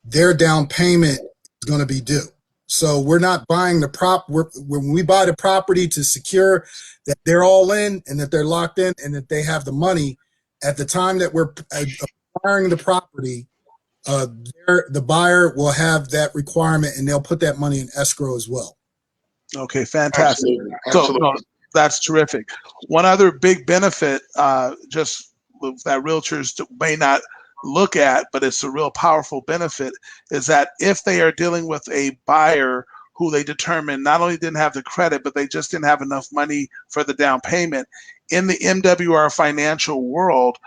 [SPEAKER 1] their down payment is going to be due. So we're not buying the when we buy the property to secure that they're all in and that they're locked in and that they have the money at the time that we're acquiring the property. The buyer will have that requirement and they'll put that money in escrow as well.
[SPEAKER 3] Okay, fantastic.
[SPEAKER 2] Absolutely.
[SPEAKER 3] So
[SPEAKER 2] Absolutely.
[SPEAKER 3] no, that's terrific. One other big benefit, just that realtors may not look at, but it's a real powerful benefit, is that if they are dealing with a buyer who they determine not only didn't have the credit, but they just didn't have enough money for the down payment, in the MWR financial world,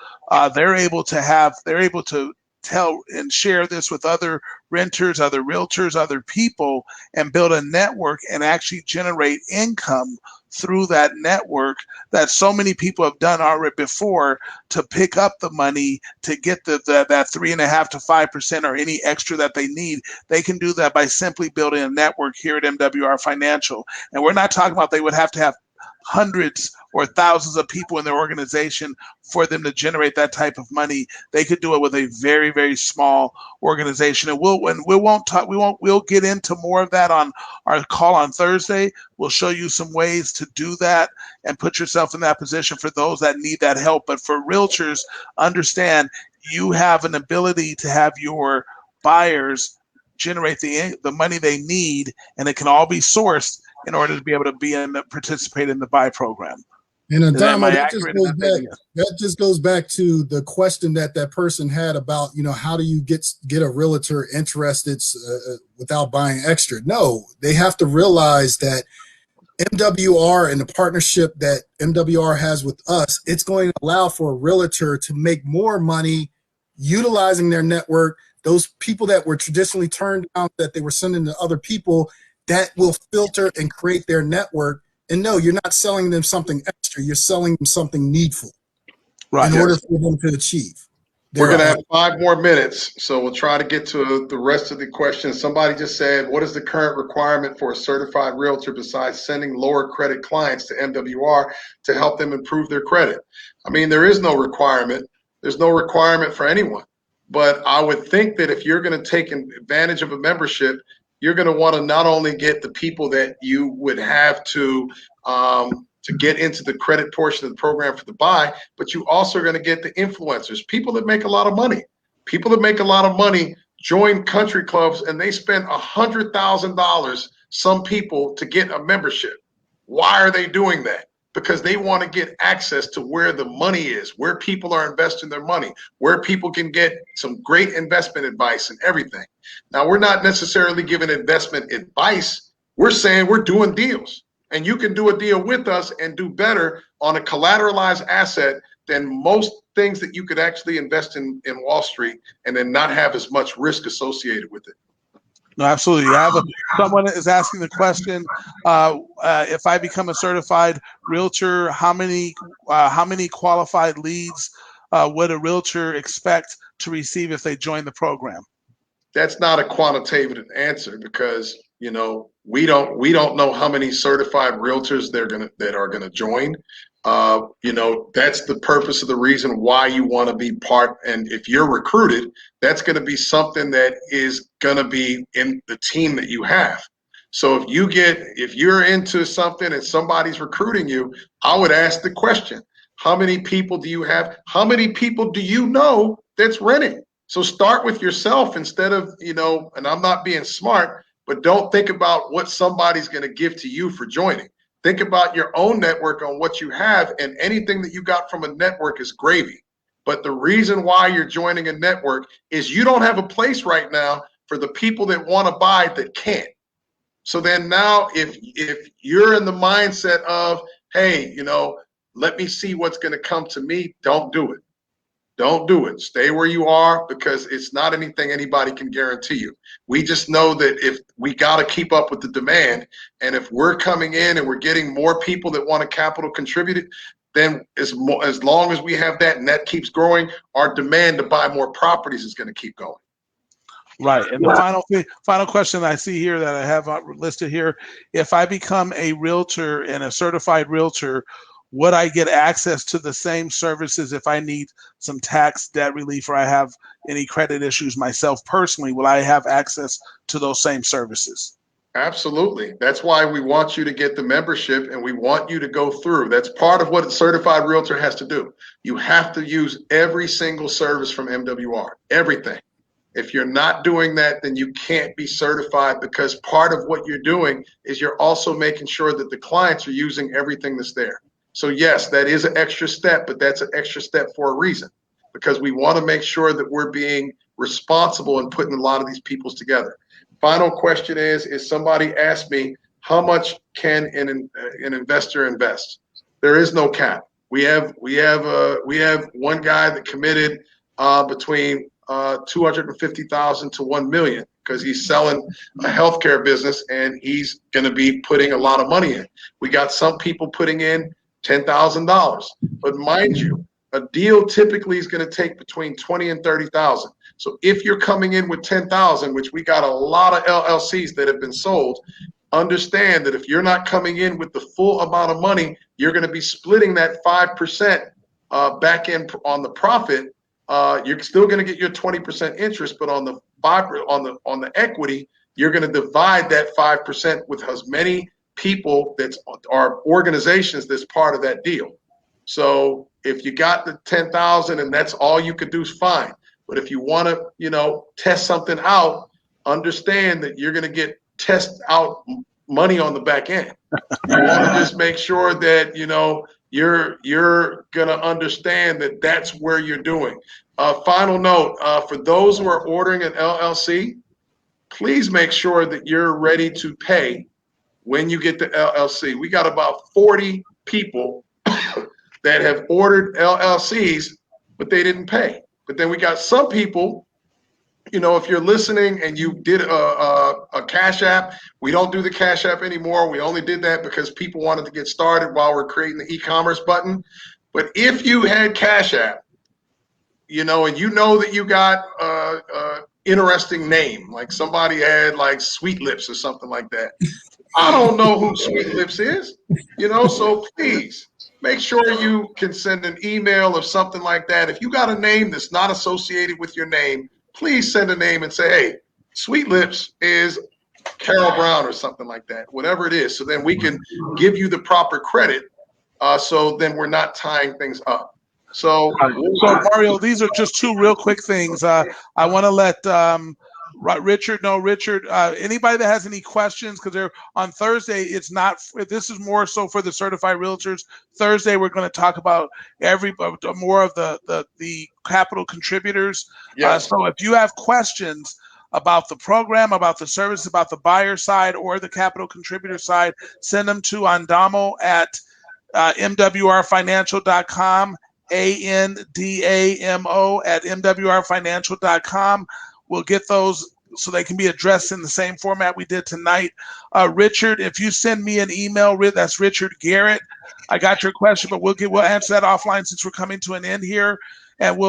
[SPEAKER 3] they're able to tell and share this with other renters, other realtors, other people, and build a network and actually generate income through that network that so many people have done already before to pick up the money to get that 3.5% to 5% or any extra that they need. They can do that by simply building a network here at MWR Financial. And we're not talking about they would have to have hundreds or thousands of people in their organization for them to generate that type of money. They could do it with a very, very small organization. And we'll get into more of that on our call on Thursday. We'll show you some ways to do that and put yourself in that position for those that need that help. But for realtors, understand you have an ability to have your buyers generate the money they need, and it can all be sourced in order to be able to participate in the buy program.
[SPEAKER 1] And
[SPEAKER 3] Am
[SPEAKER 1] Adamo,
[SPEAKER 3] I
[SPEAKER 1] that
[SPEAKER 3] accurate in that statement? Yes.
[SPEAKER 1] that just goes back to the question that person had about, how do you get a realtor interested without buying extra? No, they have to realize that MWR and the partnership that MWR has with us, it's going to allow for a realtor to make more money utilizing their network. Those people that were traditionally turned down, that they were sending to other people, that will filter and create their network. And no, you're not selling them something extra. You're selling them something needful in order for them to achieve.
[SPEAKER 2] We're going to have 5 more minutes, so we'll try to get to the rest of the questions. Somebody just said, what is the current requirement for a certified realtor besides sending lower credit clients to MWR to help them improve their credit? I mean, there is no requirement. There's no requirement for anyone. But I would think that if you're going to take advantage of a membership, you're going to want to not only get the people that you would have to get into the credit portion of the program for the buy, but you also are going to get the influencers, people that make a lot of money. People that make a lot of money join country clubs and they spend $100,000, some people, to get a membership. Why are they doing that? Because they want to get access to where the money is, where people are investing their money, where people can get some great investment advice and everything. Now, we're not necessarily giving investment advice. We're saying we're doing deals. And you can do a deal with us and do better on a collateralized asset than most things that you could actually invest in Wall Street and then not have as much risk associated with it.
[SPEAKER 3] No, absolutely. Someone is asking the question, if I become a certified realtor, how many qualified leads would a realtor expect to receive if they join the program?
[SPEAKER 2] That's not a quantitative answer because we don't know how many certified realtors that are gonna join. That's the purpose of the reason why you want to be part. And if you're recruited, that's going to be something that is going to be in the team that you have. So if you're into something and somebody's recruiting you, I would ask the question, how many people do you have? How many people do you know that's renting? So start with yourself instead of, and I'm not being smart, but don't think about what somebody's going to give to you for joining. Think about your own network on what you have, and anything that you got from a network is gravy. But the reason why you're joining a network is you don't have a place right now for the people that want to buy that can't. So then now if you're in the mindset of, hey, let me see what's going to come to me, don't do it. Don't do it. Stay where you are because it's not anything anybody can guarantee you. We just know that if we got to keep up with the demand, and if we're coming in and we're getting more people that want to capital contribute, then as long as we have that and that keeps growing, our demand to buy more properties is going to keep going.
[SPEAKER 3] Right. And the final question I see here that I have listed here, if I become a realtor and a certified realtor, would I get access to the same services if I need some tax debt relief or I have any credit issues myself personally? Will I have access to those same services?
[SPEAKER 2] Absolutely. That's why we want you to get the membership and we want you to go through. That's part of what a certified realtor has to do. You have to use every single service from MWR, everything. If you're not doing that, then you can't be certified, because part of what you're doing is you're also making sure that the clients are using everything that's there. So yes, that is an extra step, but that's an extra step for a reason, because we want to make sure that we're being responsible and putting a lot of these peoples together. Final question is somebody asked me, how much can an investor invest? There is no cap. We have one guy that committed between 250,000 to 1 million, because he's selling a healthcare business and he's going to be putting a lot of money in. We got some people putting in $10,000, but mind you, a deal typically is going to take between 20 and 30,000. So if you're coming in with 10,000, which we got a lot of LLCs that have been sold, understand that if you're not coming in with the full amount of money, you're going to be splitting that 5% back in on the profit. You're still going to get your 20% interest, but on the equity, you're going to divide that 5% with as many people that are organizations that's part of that deal. So if you got the 10,000 and that's all you could do, is fine. But if you want to, test something out, understand that you're going to get test out money on the back end. You want to just make sure that, you're going to understand that that's where you're doing. Final note, for those who are ordering an LLC, please make sure that you're ready to pay when you get the LLC. We got about 40 people that have ordered LLCs, but they didn't pay. But then we got some people, if you're listening and you did a Cash App, we don't do the Cash App anymore. We only did that because people wanted to get started while we're creating the e-commerce button. But if you had Cash App, and that you got interesting name, like somebody had like Sweet Lips or something like that. I don't know who Sweet Lips is, so please make sure you can send an email or something like that. If you got a name that's not associated with your name, please send a name and say, hey, Sweet Lips is Carol Brown or something like that, whatever it is. So then we can give you the proper credit. So then we're not tying things up. So
[SPEAKER 3] Mario, these are just two real quick things. I want to let Richard know. Richard, anybody that has any questions, because they're on Thursday, this is more so for the certified realtors. Thursday, we're going to talk about more of the capital contributors.
[SPEAKER 2] yes.
[SPEAKER 3] So if you have questions about the program, about the service, about the buyer side or the capital contributor side, send them to Andamo at MWRfinancial.com. ANDAMO at MWRfinancial.com. We'll get those so they can be addressed in the same format we did tonight. Richard, if you send me an email, that's Richard Garrett. I got your question, but we'll answer that offline since we're coming to an end here. And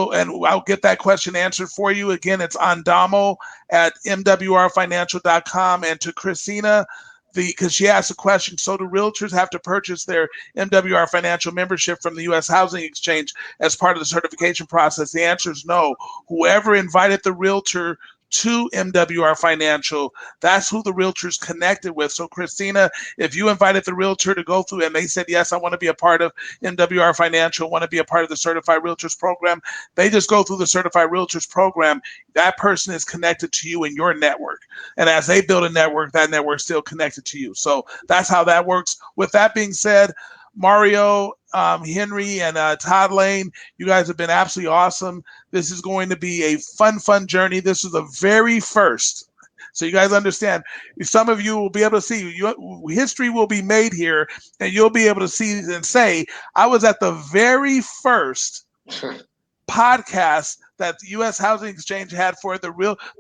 [SPEAKER 3] I'll get that question answered for you. Again, it's Andamo at MWRfinancial.com. And to Christina, because she asked a question, so do realtors have to purchase their MWR financial membership from the U.S. Housing Exchange as part of the certification process? The answer is no. Whoever invited the realtor to MWR Financial, that's who the realtor's connected with. So Christina, if you invited the realtor to go through and they said, yes, I want to be a part of MWR Financial, want to be a part of the Certified Realtors Program, they just go through the Certified Realtors Program. That person is connected to you in your network. And as they build a network, that network's still connected to you. So that's how that works. With that being said, Mario, Henry, and Todd Lane, you guys have been absolutely awesome. This is going to be a fun journey. This is the very first. So you guys understand, some of you will be able to see, history will be made here, and you'll be able to see and say, I was at the very first podcast that the U.S. Housing Exchange had for the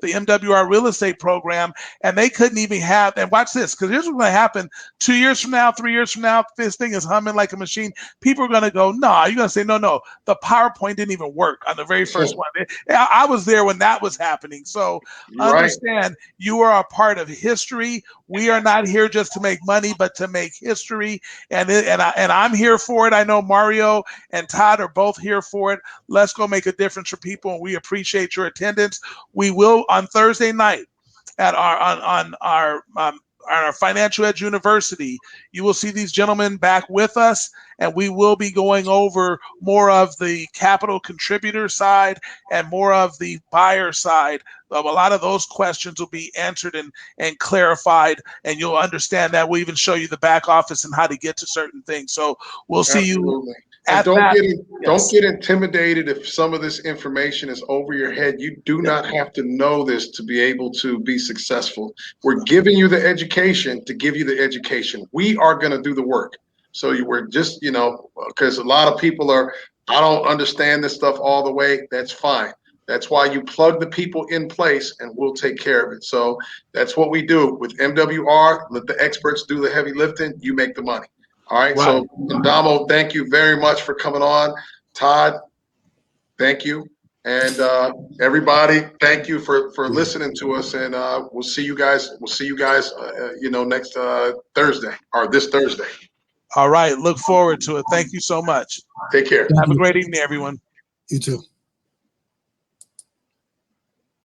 [SPEAKER 3] MWR real estate program, and they couldn't even have, and watch this, because here's what's going to happen 2 years from now, 3 years from now, this thing is humming like a machine. People are going to go, nah, you're going to say, no, the PowerPoint didn't even work on the very first one. I was there when that was happening. So understand, you are a part of history. We are not here just to make money, but to make history, and I'm here for it. I know Mario and Todd are both here for it. Let's go make a difference for people, and we appreciate your attendance. We will on Thursday night at our our Financial Edge University, you will see these gentlemen back with us, and we will be going over more of the capital contributor side and more of the buyer side. A lot of those questions will be answered and clarified, and you'll understand that. We'll even show you the back office and how to get to certain things. So we'll see you.
[SPEAKER 2] And don't get intimidated if some of this information is over your head. You do not have to know this to be able to be successful. We're giving you the education to give you the education. We are going to do the work. So we're just, because a lot of people I don't understand this stuff all the way. That's fine. That's why you plug the people in place and we'll take care of it. So that's what we do with MWR. Let the experts do the heavy lifting. You make the money. All right. So, Damo, thank you very much for coming on. Todd, thank you. And everybody, thank you for listening to us. And we'll see you guys. Next Thursday or this Thursday.
[SPEAKER 3] All right. Look forward to it. Thank you so much.
[SPEAKER 2] Take care.
[SPEAKER 3] Have a great evening, everyone.
[SPEAKER 1] You too.